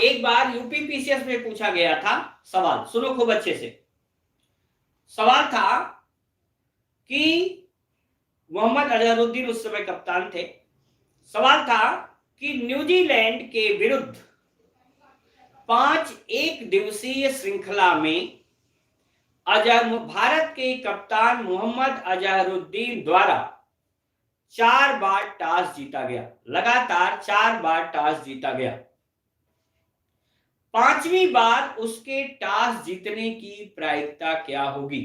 एक बार यूपीपीसीएस में पूछा गया था सवाल, सुनो खूब अच्छे से। सवाल था कि मोहम्मद अजहरुद्दीन उस समय कप्तान थे। सवाल था कि न्यूजीलैंड के विरुद्ध 5 एक दिवसीय श्रृंखला में भारत के कप्तान मोहम्मद अजहरुद्दीन द्वारा 4 बार टॉस जीता गया। लगातार 4 बार टॉस जीता गया। 5वीं बार उसके टॉस जीतने की प्रायिकता क्या होगी?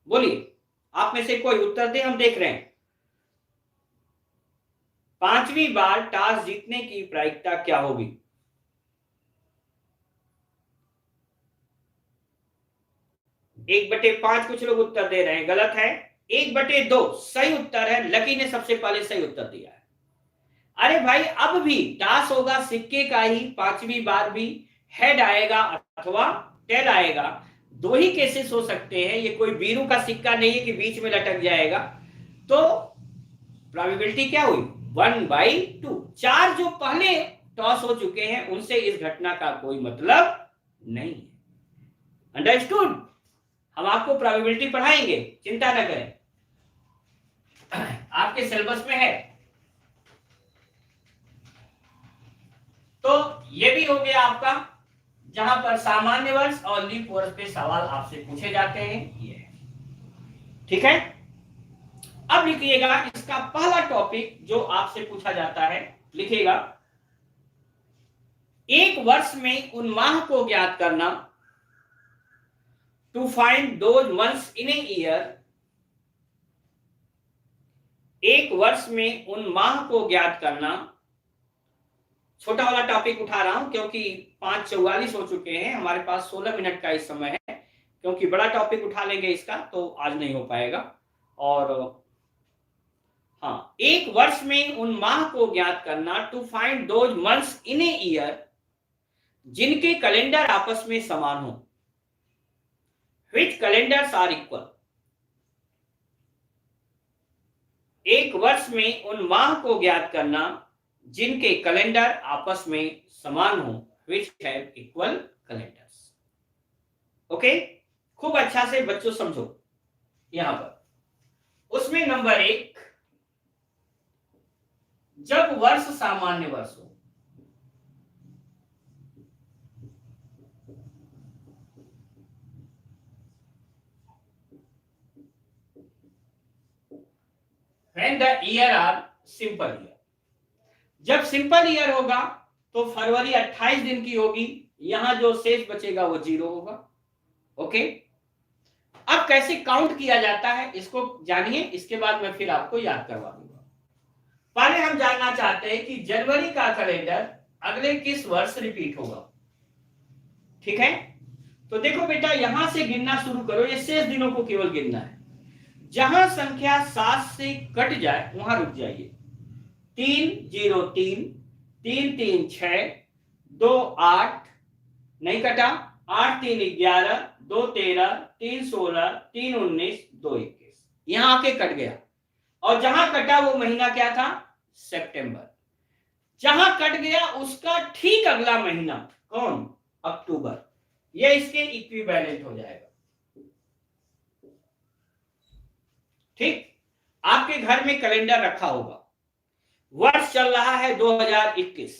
बोलिए, आप में से कोई उत्तर दे, हम देख रहे हैं। 5वीं बार टॉस जीतने की प्रायिकता क्या होगी? एक बटे 5 कुछ लोग उत्तर दे रहे हैं, गलत है। 1/2 सही उत्तर है। लकी ने सबसे पहले सही उत्तर दिया है। अरे भाई, अब भी टॉस होगा सिक्के का ही, 5वीं बार भी हेड आएगा अथवा टेल आएगा। 2 ही केसेस हो सकते हैं, ये कोई बीरू का सिक्का नहीं है कि बीच में लटक जाएगा। तो प्रोबेबिलिटी क्या हुई? 1/2। 4 जो पहले टॉस हो चुके हैं उनसे इस घटना का कोई मतलब नहीं है। अंडरस्टूड? हम आपको प्रोबेबिलिटी पढ़ाएंगे, चिंता न करें, आपके सिलेबस में है। तो ये भी हो गया आपका, जहां पर सामान्य वर्ष और लीप वर्ष पे सवाल आपसे पूछे जाते हैं। ये ठीक है। अब लिखिएगा इसका पहला टॉपिक जो आपसे पूछा जाता है, लिखिएगा एक वर्ष में उन माह को ज्ञात करना, to find those months in a year. एक वर्ष में उन माह को ज्ञात करना, छोटा वाला टॉपिक उठा रहा हूं क्योंकि 5:44 हो चुके हैं, हमारे पास 16 मिनट का इस समय है, क्योंकि बड़ा टॉपिक उठा लेंगे इसका तो आज नहीं हो पाएगा। और हाँ, एक वर्ष में उन माह को ज्ञात करना, to find those months in a year जिनके कैलेंडर आपस में समान हो, व्हिच कैलेंडर्स आर इक्वल। एक वर्ष में उन माह को ज्ञात करना जिनके कैलेंडर आपस में समान हो, which have equal calendars. Okay, खूब अच्छा से बच्चों समझो। यहां पर उसमें नंबर 1, जब वर्ष सामान्य वर्ष हो, when the year are simple year। जब सिंपल ईयर होगा तो फरवरी 28 दिन की होगी, यहां जो शेष बचेगा वो 0 होगा। ओके, अब कैसे काउंट किया जाता है इसको जानिए, इसके बाद मैं फिर आपको याद करवा दूंगा। पहले हम जानना चाहते हैं कि जनवरी का कैलेंडर अगले किस वर्ष रिपीट होगा। ठीक है, तो देखो बेटा, यहां से गिनना शुरू करो, ये शेष दिनों को केवल गिनना है। जहां संख्या 7 से कट जाए वहां रुक जाइए। 3 0 3 3 3 6 2 8 नहीं कटा, 8 3 11 2 13 3 16 3 19 2 21, यहां आके कट गया। और जहां कटा वो महीना क्या था? सितंबर। जहां कट गया उसका ठीक अगला महीना कौन? अक्टूबर। ये इसके इक्विवेलेंट हो जाएगा। ठीक, आपके घर में कैलेंडर रखा होगा, वर्ष चल रहा है 2021।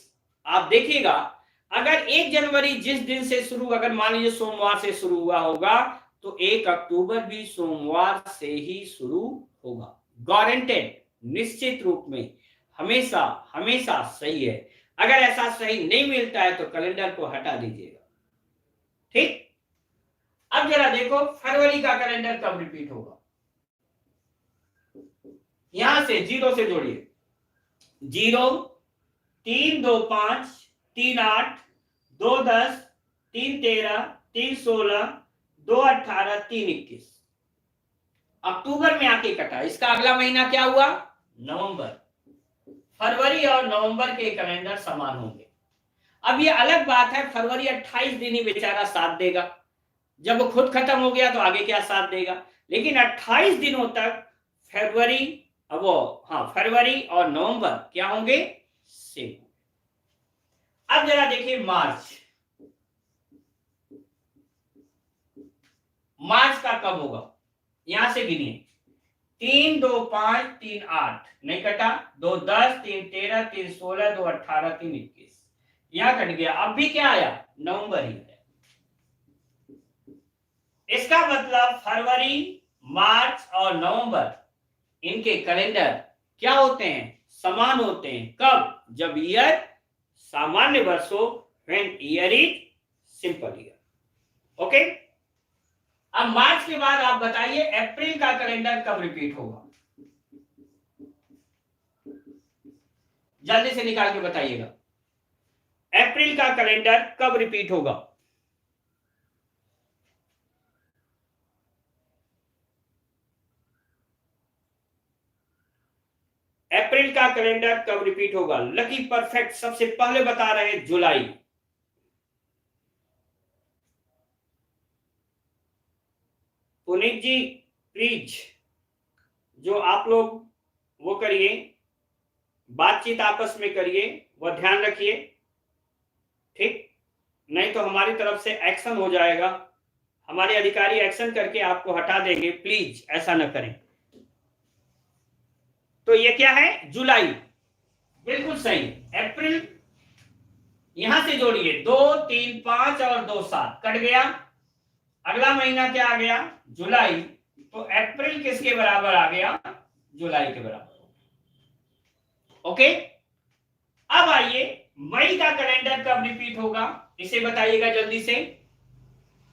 आप देखिएगा, अगर 1 जनवरी जिस दिन से शुरू, अगर मान लीजिए सोमवार से शुरू हुआ होगा, तो 1 अक्टूबर भी सोमवार से ही शुरू होगा। गारंटेड, निश्चित रूप में, हमेशा हमेशा सही है। अगर ऐसा सही नहीं मिलता है तो कैलेंडर को हटा दीजिएगा। ठीक, अब जरा देखो फरवरी का कैलेंडर कब रिपीट होगा। यहां से 0 से जोड़िए। 0 3 2 5 3 8 2 10 3 13 3 16 2 18 3 21, अक्टूबर में आके कटा। इसका अगला महीना क्या हुआ? नवंबर। फरवरी और नवंबर के कैलेंडर समान होंगे। अब ये अलग बात है, फरवरी 28 दिन ही बेचारा साथ देगा, जब वो खुद खत्म हो गया तो आगे क्या साथ देगा। लेकिन 28 दिनों तक फरवरी, अब वो, हाँ, फरवरी और नवंबर क्या होंगे? सेम। अब जरा देखिए मार्च। मार्च का कब होगा? यहां से गिनिए। 3 2 5 3 8 नहीं कटा, 2 10 3 13 3 16 2 18 3 21, यहां कट गया। अब भी क्या आया? नवंबर ही है। इसका मतलब फरवरी, मार्च और नवंबर, इनके कैलेंडर क्या होते हैं? समान होते हैं। कब? जब ईयर सामान्य वर्ष हो, when year is simple year. Okay, अब मार्च के बाद आप बताइए अप्रैल का कैलेंडर कब रिपीट होगा? जल्दी से निकाल के बताइएगा, अप्रैल का कैलेंडर कब रिपीट होगा? अप्रैल का कैलेंडर कब रिपीट होगा? लकी परफेक्ट सबसे पहले बता रहे हैं जुलाई। पुनीत जी प्लीज, जो आप लोग वो करिए, बातचीत आपस में करिए, वो ध्यान रखिए। ठीक, नहीं तो हमारी तरफ से एक्शन हो जाएगा, हमारे अधिकारी एक्शन करके आपको हटा देंगे। प्लीज ऐसा न करें। तो ये क्या है? जुलाई, बिल्कुल सही। अप्रैल, यहां से जोड़िए, 2 3 5 और 2 7 कट गया। अगला महीना क्या आ गया? जुलाई। तो अप्रैल किसके बराबर आ गया? जुलाई के बराबर। ओके, अब आइए मई का कैलेंडर कब रिपीट होगा, इसे बताइएगा जल्दी से।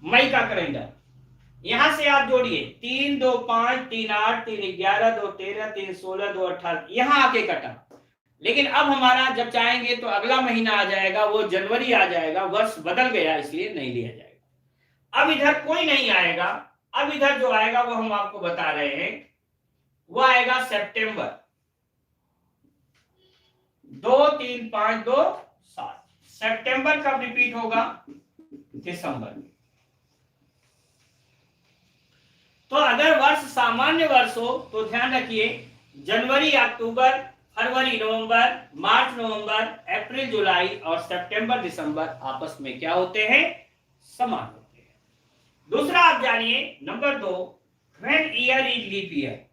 मई का कैलेंडर यहां से आप जोड़िए, 3 2 5 3 8 3 11 2 13 3 16 2 18, यहां आके कटा। लेकिन अब हमारा जब चाहेंगे तो अगला महीना आ जाएगा, वो जनवरी आ जाएगा, वर्ष बदल गया इसलिए नहीं लिया जाएगा। अब इधर कोई नहीं आएगा, अब इधर जो आएगा वो हम आपको बता रहे हैं, वो आएगा सितंबर। 2 3 5 2 7, सितंबर कब रिपीट होगा, दिसंबर में। तो अगर वर्ष सामान्य वर्ष हो तो ध्यान रखिए, जनवरी अक्टूबर फरवरी नवंबर मार्च नवंबर अप्रैल जुलाई और सितंबर दिसंबर आपस में क्या होते हैं, समान होते हैं। दूसरा आप जानिए number 2, when year is leap year,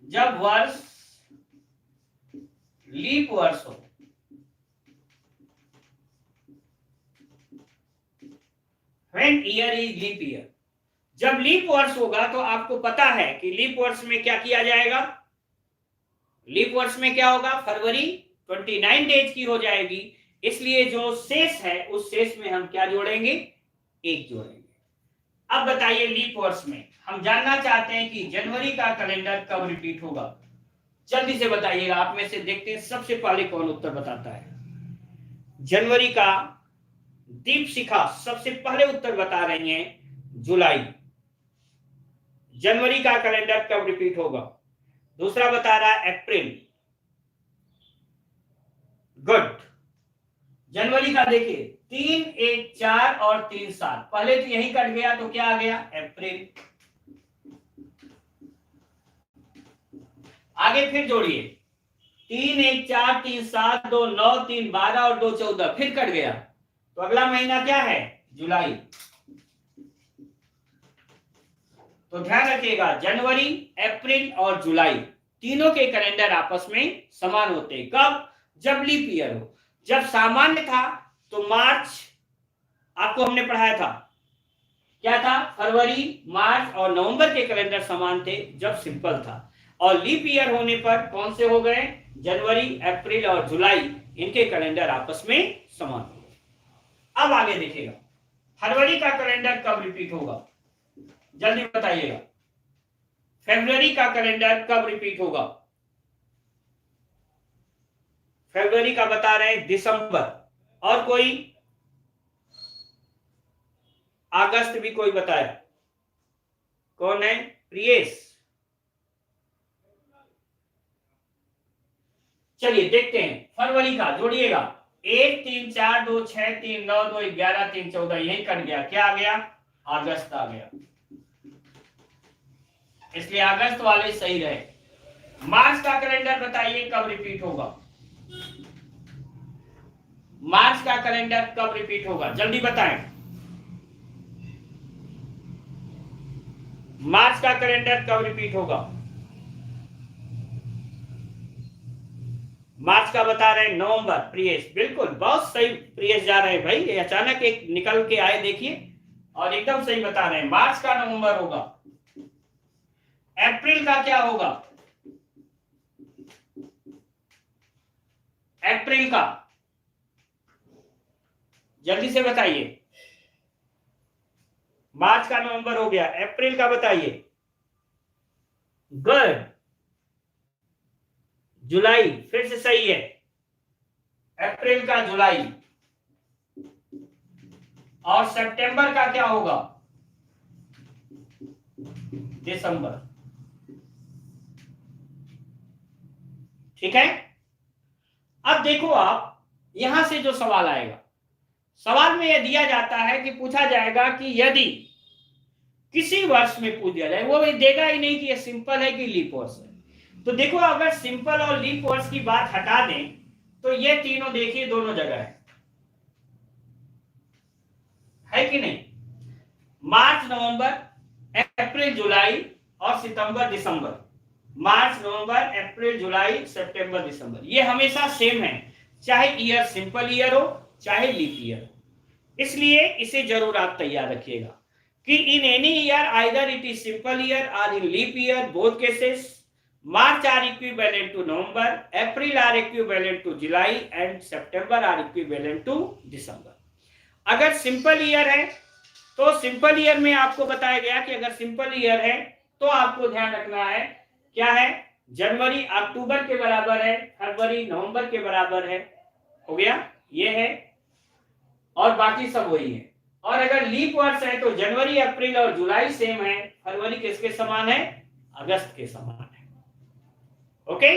जब वर्ष लीप वर्ष हो। When year is leap year, जब लीप वर्ष होगा तो आपको पता है कि लीप वर्ष में क्या किया जाएगा, लीप वर्ष में क्या होगा, फरवरी 29 डेज की हो जाएगी, इसलिए जो शेष है उस शेष में हम क्या जोड़ेंगे, 1 जोड़ेंगे। अब बताइए लीप वर्ष में हम जानना चाहते हैं कि जनवरी का कैलेंडर कब रिपीट होगा, जल्दी से बताइएगा। आप में से देखते हैं सबसे पहले कौन उत्तर बताता है। जनवरी का दीपशिखा सबसे पहले उत्तर बता रही हैं, जुलाई। जनवरी का कैलेंडर कब रिपीट होगा, दूसरा बता रहा है अप्रैल। गुड। जनवरी का देखिए 3 1 4 और 3 7, पहले तो यही कट गया तो क्या आ गया, अप्रैल। आगे फिर जोड़िए, 3 1 4 3 7 2 9 3 12 और 2 14, फिर कट गया तो अगला महीना क्या है, जुलाई। तो ध्यान रखिएगा जनवरी अप्रैल और जुलाई तीनों के कैलेंडर आपस में समान होते हैं। कब, जब लीप ईयर हो। जब सामान्य था तो मार्च आपको हमने पढ़ाया था, क्या था, फरवरी मार्च और नवंबर के कैलेंडर समान थे जब सिंपल था, और लीप ईयर होने पर कौन से हो गए, जनवरी अप्रैल और जुलाई, इनके कैलेंडर आपस में समान हो गए। अब आगे देखिएगा फरवरी का कैलेंडर कब रिपीट होगा, जल्दी बताइएगा। फरवरी का कैलेंडर कब रिपीट होगा, फरवरी का बता रहे हैं दिसंबर, और कोई, अगस्त भी कोई बताया, कौन है, प्रियेश। चलिए देखते हैं फरवरी का, जोड़िएगा 1 3 4 2 6 3 9 2 11 3 14, यही कट गया, क्या आ गया, अगस्त आ गया, इसलिए अगस्त वाले सही रहे। मार्च का कैलेंडर बताइए कब रिपीट होगा, मार्च का कैलेंडर कब रिपीट होगा, जल्दी बताएं। मार्च का कैलेंडर कब रिपीट होगा, मार्च का बता रहे हैं नवंबर, प्रियेश बिल्कुल बहुत सही, प्रियेश जा रहे हैं भाई, ये अचानक एक निकल के आए देखिए, और एकदम सही बता रहे हैं, मार्च का नवंबर होगा। अप्रैल का क्या होगा, अप्रैल का जल्दी से बताइए। मार्च का नवंबर हो गया, अप्रैल का बताइए। गुड। जुलाई फिर से सही है, अप्रैल का जुलाई, और सितंबर का क्या होगा, दिसंबर। ठीक है। अब देखो आप यहां से जो सवाल आएगा, सवाल में यह दिया जाता है कि पूछा जाएगा कि यदि किसी वर्ष में पूछ दिया जाए, वो देगा ही नहीं कि ये सिंपल है कि लीप वर्ष है। तो देखो अगर सिंपल और लीप वर्ष की बात हटा दें तो ये तीनों देखिए दोनों जगह है कि नहीं, मार्च नवंबर अप्रैल जुलाई और सितंबर दिसंबर, मार्च नवंबर अप्रैल जुलाई सितंबर दिसंबर, ये हमेशा सेम है, चाहे ईयर सिंपल ईयर हो चाहे लीप ईयर हो। इसलिए इसे जरूर आप तैयार रखिएगा कि in any year either it is simple year और in leap year both cases March are equivalent to November, April are equivalent to July and September are equivalent to December. अगर सिंपल ईयर है तो simple year में आपको बताया गया कि अगर सिंपल ईयर है तो आपको ध्यान रखना है क्या है, जनवरी अक्टूबर के बराबर है, फरवरी नवंबर के बराबर है, हो गया ये है, और बाकी सब वही है। और अगर लीप वर्ष है तो जनवरी अप्रैल और जुलाई सेम है, फरवरी किसके समान है, अगस्त के समान है। ओके,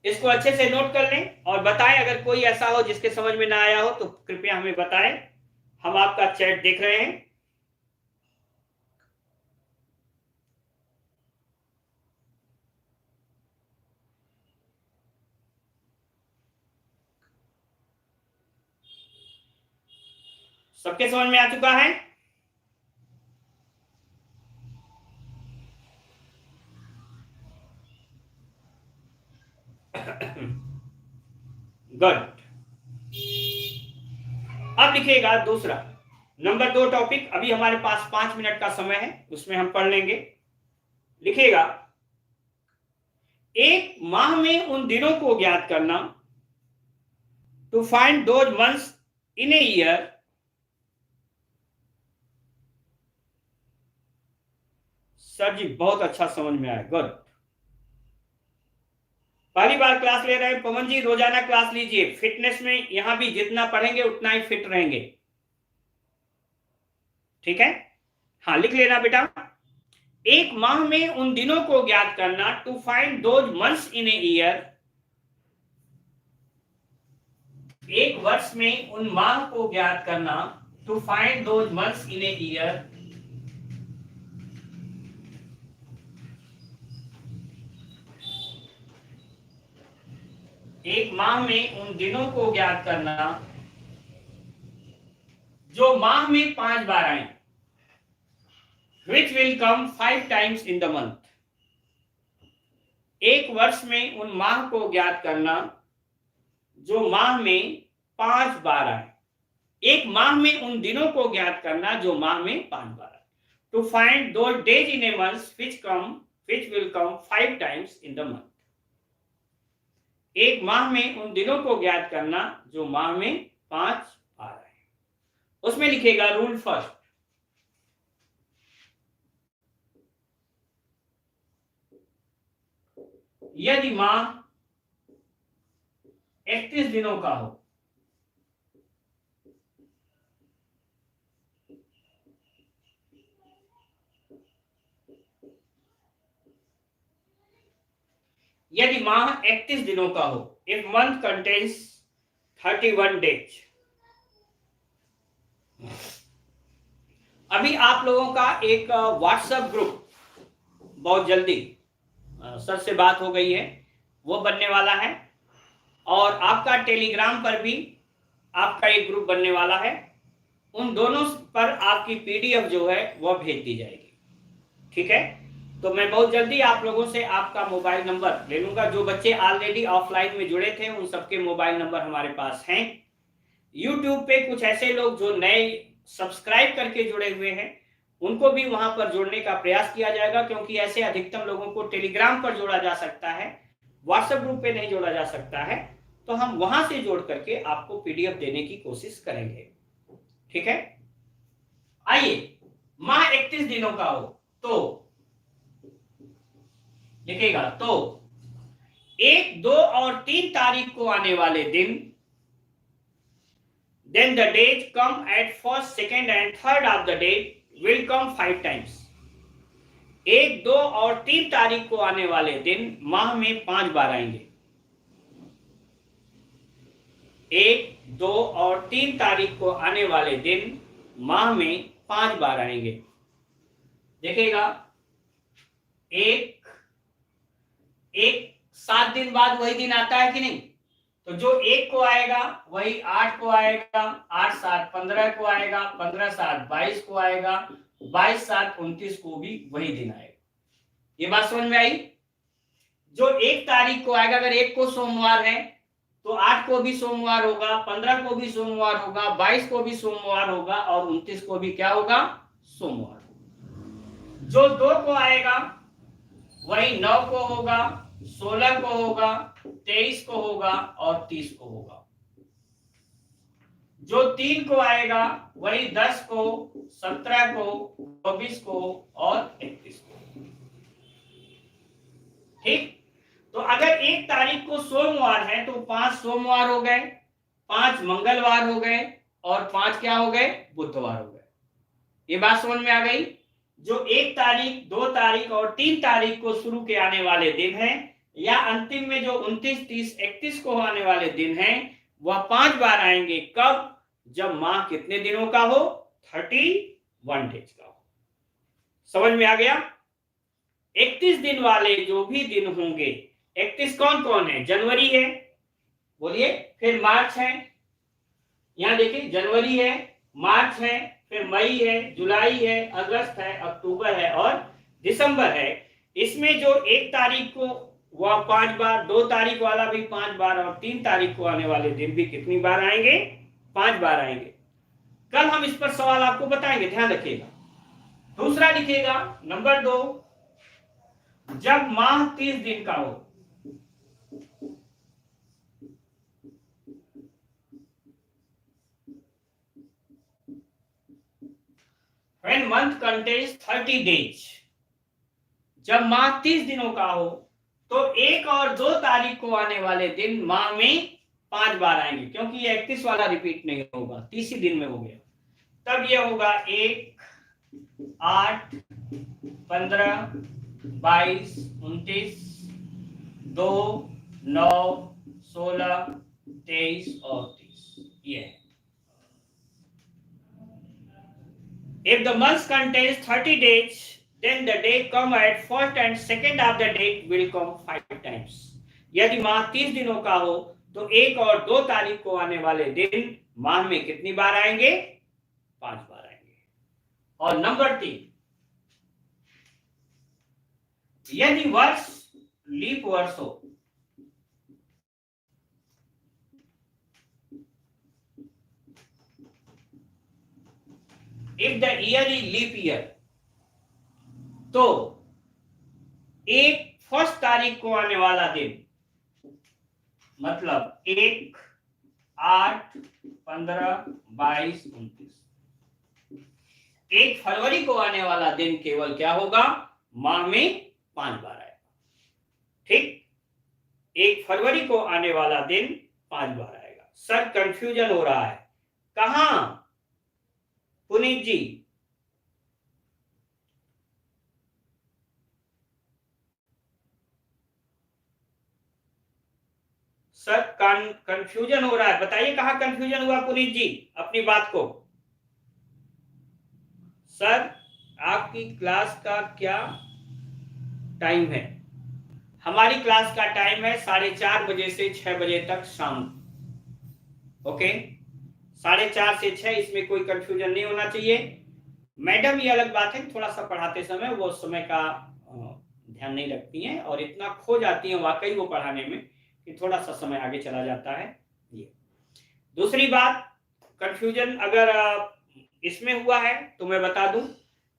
इसको अच्छे से नोट कर लें और बताएं अगर कोई ऐसा हो जिसके समझ में ना आया हो तो कृपया हमें बताएं, हम आपका चैट देख रहे हैं। सबके समझ में आ चुका है? गुड। अब लिखिएगा दूसरा नंबर 2 टॉपिक, अभी हमारे पास 5 मिनट का समय है, उसमें हम पढ़ लेंगे। लिखिएगा, एक माह में उन दिनों को ज्ञात करना, to find those months in a year sir जी बहुत अच्छा समझ में आया, गुड। पहली बार क्लास ले रहे हैं पवन जी, रोजाना क्लास लीजिए, फिटनेस में यहां भी जितना पढ़ेंगे उतना ही फिट रहेंगे, ठीक है? हाँ लिख लेना बेटा, एक माह में उन दिनों को ज्ञात करना, to find those months in a year, एक वर्ष में उन माह को ज्ञात करना, to find those months in a year, एक माह में उन दिनों को ज्ञात करना जो माह में 5 बार आए, which will come 5 times in the month। एक वर्ष में उन माह को ज्ञात करना जो माह में 5 बार आए, एक माह में उन दिनों को ज्ञात करना जो माह में 5 बार आए, to find those days in a month which will come 5 times in the month। एक माह में उन दिनों को ज्ञात करना जो माह में 5 बार आए। उसमें लिखेगा रूल फर्स्ट, यदि माह 31 दिनों का हो, यदि माह 31 दिनों का हो, इफ मंथ कंटेन्स 31 डेज। अभी आप लोगों का एक व्हाट्सएप ग्रुप बहुत जल्दी सर से बात हो गई है, वो बनने वाला है, और आपका टेलीग्राम पर भी आपका एक ग्रुप बनने वाला है। उन दोनों पर आपकी पीडीएफ जो है वह भेज दी जाएगी, ठीक है? तो मैं बहुत जल्दी आप लोगों से आपका मोबाइल नंबर ले लूंगा। जो बच्चे ऑलरेडी ऑफलाइन में जुड़े थे उन सबके मोबाइल नंबर हमारे पास हैं। यूट्यूब पे कुछ ऐसे लोग जो नए सब्सक्राइब करके जुड़े हुए हैं उनको भी वहां पर जोड़ने का प्रयास किया जाएगा, क्योंकि ऐसे अधिकतम लोगों को टेलीग्राम पर जोड़ा जा सकता है, व्हाट्सएप ग्रुप पे नहीं जोड़ा जा सकता है, तो हम वहां से जोड़ करके आपको पीडीएफ देने की कोशिश करेंगे, ठीक है? आइए, माह 31 दिनों का हो तो लिखेगा, तो 1, 2 और 3 तारीख को आने वाले दिन, then the days come at 1st, 2nd and 3rd of the day will come 5 times। 1, 2 और 3 तारीख को आने वाले दिन माह में 5 बार आएंगे। 1, 2 और 3 तारीख को आने वाले दिन माह में 5 बार आएंगे। देखिएगा, एक 7 दिन बाद वही दिन आता है कि नहीं? तो जो 1 को आएगा वही 8 को आएगा, 8, 7, 15 को आएगा, 15, 7, 22 को आएगा, 22, 7, 29 को भी वही दिन आएगा। ये बात समझ में आई? जो 1 तारीख को आएगा, अगर 1 को सोमवार है तो 8 को भी सोमवार होगा, 15 को भी सोमवार होगा, 22 को भी सोमवार होगा और 29 को भी क्या होगा? सोमवार। जो 2 को आएगा वही 9 को होगा, 16 को होगा, 23 को होगा और 30 को होगा। जो 3 को आएगा वही 10 को, 17 को, 24 को और 31 को। ठीक। तो अगर 1 तारीख को सोमवार है तो 5 सोमवार हो गए, 5 मंगलवार हो गए और 5 क्या हो गए, बुधवार हो गए। ये बात समझ में आ गई। जो 1 तारीख, 2 तारीख और 3 तारीख को शुरू के आने वाले दिन हैं, या अंतिम में जो 29, 30, 31 को आने वाले दिन हैं, वह 5 बार आएंगे। कब? जब माह कितने दिनों का हो, 31 डेज का हो। समझ में आ गया। 31 दिन वाले जो भी दिन होंगे, 31 कौन कौन है? जनवरी है, बोलिए, फिर मार्च है, यहां देखिए जनवरी है, मार्च है, फिर मई है, जुलाई है, अगस्त है, अक्टूबर है और दिसंबर है। इसमें जो 1 तारीख को वह 5 बार, 2 तारीख वाला भी 5 बार और 3 तारीख को आने वाले दिन भी कितनी बार आएंगे? 5 बार आएंगे। कल हम इस पर सवाल आपको बताएंगे, ध्यान रखिएगा। दूसरा लिखिएगा नंबर 2, जब माह 30 दिन का हो। When month contains 30 days, जब माह 30 दिनों का हो तो 1 और 2 तारीख को आने वाले दिन माह में 5 बार आएंगे, क्योंकि ये 31 वाला रिपीट नहीं होगा, 30 ही दिन में हो गया। तब ये होगा 1, 8, 15, 22, 29, 2, 9, 16, 23 और 30। ये है। If the month contains 30 days, then the day come at first and second of the date will come 5 times. यदि माह 30 दिनों का हो तो 1 और 2 तारीख को आने वाले दिन माह में कितनी बार आएंगे? 5 बार आएंगे। और नंबर 3, यदि वर्ष लीप वर्ष हो, if the year is leap year, तो 1 फर्स्ट तारीख को आने वाला दिन, मतलब 1, 8, 15, 22, 29, 1 फरवरी को आने वाला दिन केवल क्या होगा? माह में 5 बार आएगा। ठीक, 1 फरवरी को आने वाला दिन 5 बार आएगा। सर कंफ्यूजन हो रहा है, कहां पुनीत जी? सर कंफ्यूजन हो रहा है, बताइए कहां कंफ्यूजन हुआ पुनीत जी अपनी बात को। सर आपकी क्लास का क्या टाइम है? हमारी क्लास का टाइम है 4:30 बजे से 6 बजे तक शाम। ओके, 4:30 से 6, इसमें कोई कंफ्यूजन नहीं होना चाहिए। मैडम ये अलग बात है, थोड़ा सा पढ़ाते समय वो समय का ध्यान नहीं रखती हैं और इतना खो जाती हैं वाकई वो पढ़ाने में कि थोड़ा सा समय आगे चला जाता है। ये दूसरी बात, कंफ्यूजन अगर इसमें हुआ है तो मैं बता दूं,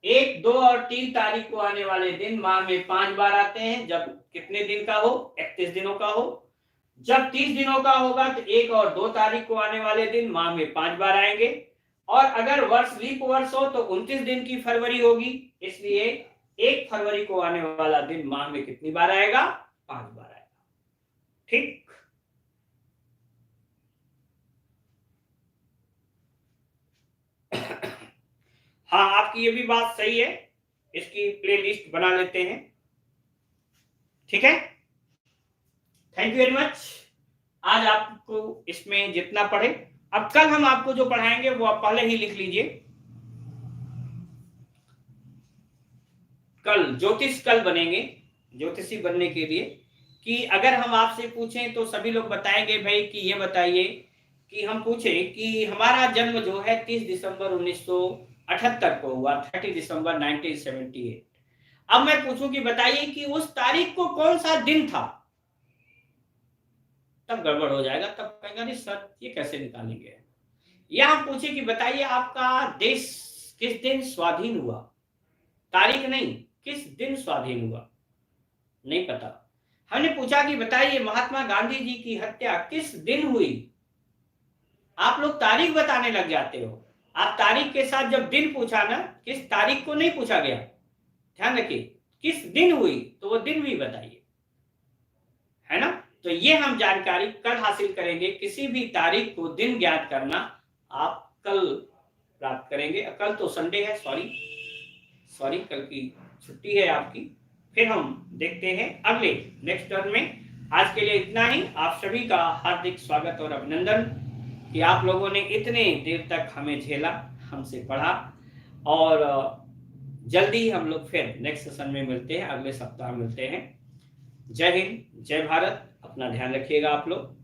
1, 2 और 3 तारीख को आने वाले दिन माह में 5 बार आते हैं। जब कितने दिन का हो? 31 दिनों का हो। जब 30 दिनों का होगा तो 1 और 2 तारीख को आने वाले दिन माह में 5 बार आएंगे। और अगर वर्ष लीप वर्ष हो तो 29 दिन की फरवरी होगी, इसलिए 1 फरवरी को आने वाला दिन माह में कितनी बार आएगा? 5 बार आएगा। ठीक, हाँ आपकी ये भी बात सही है, इसकी प्लेलिस्ट बना लेते हैं। ठीक है, थैंक यू वेरी मच। आज आपको इसमें जितना पढ़े, अब कल हम आपको जो पढ़ाएंगे वो आप पहले ही लिख लीजिए। कल ज्योतिष कल बनेंगे, ज्योतिषी बनने के लिए कि अगर हम आपसे पूछें तो सभी लोग बताएंगे भाई कि ये बताइए कि हम पूछे कि हमारा जन्म जो है 30 दिसंबर 1978 को हुआ, 30 दिसंबर 1978। अब मैं पूछूं कि बताइए कि उस तारीख को कौन सा दिन था, तब गड़बड़ हो जाएगा, तब कहेंगे नहीं सर ये कैसे निकालेंगे। या हम पूछे कि बताइए आपका देश किस दिन स्वाधीन हुआ, तारीख नहीं, किस दिन स्वाधीन हुआ, नहीं पता। हमने पूछा कि बताइए महात्मा गांधी जी की हत्या किस दिन हुई। आप लोग तारीख बताने लग जाते हो। आप तारीख के साथ जब दिन पूछा ना, किस तारीख को नहीं पूछा गया, ध्यान रखिए, किस दिन हुई तो वो दिन भी बताइए, है ना। तो ये हम जानकारी कल हासिल करेंगे। किसी भी तारीख को दिन ज्ञात करना आप कल प्राप्त करेंगे। कल तो संडे है, सॉरी कल की छुट्टी है आपकी। फिर हम देखते हैं अगले नेक्स्ट टर्म में। आज के लिए इतना ही। आप सभी का हार्दिक स्वागत और अभिनंदन कि आप लोगों ने इतने देर तक हमें झेला, हमसे पढ़ा। और जल्दी हम लोग फिर नेक्स्ट सेशन में मिलते हैं, अगले सप्ताह मिलते हैं। जय हिंद, जय भारत। अपना ध्यान रखिएगा आप लोग।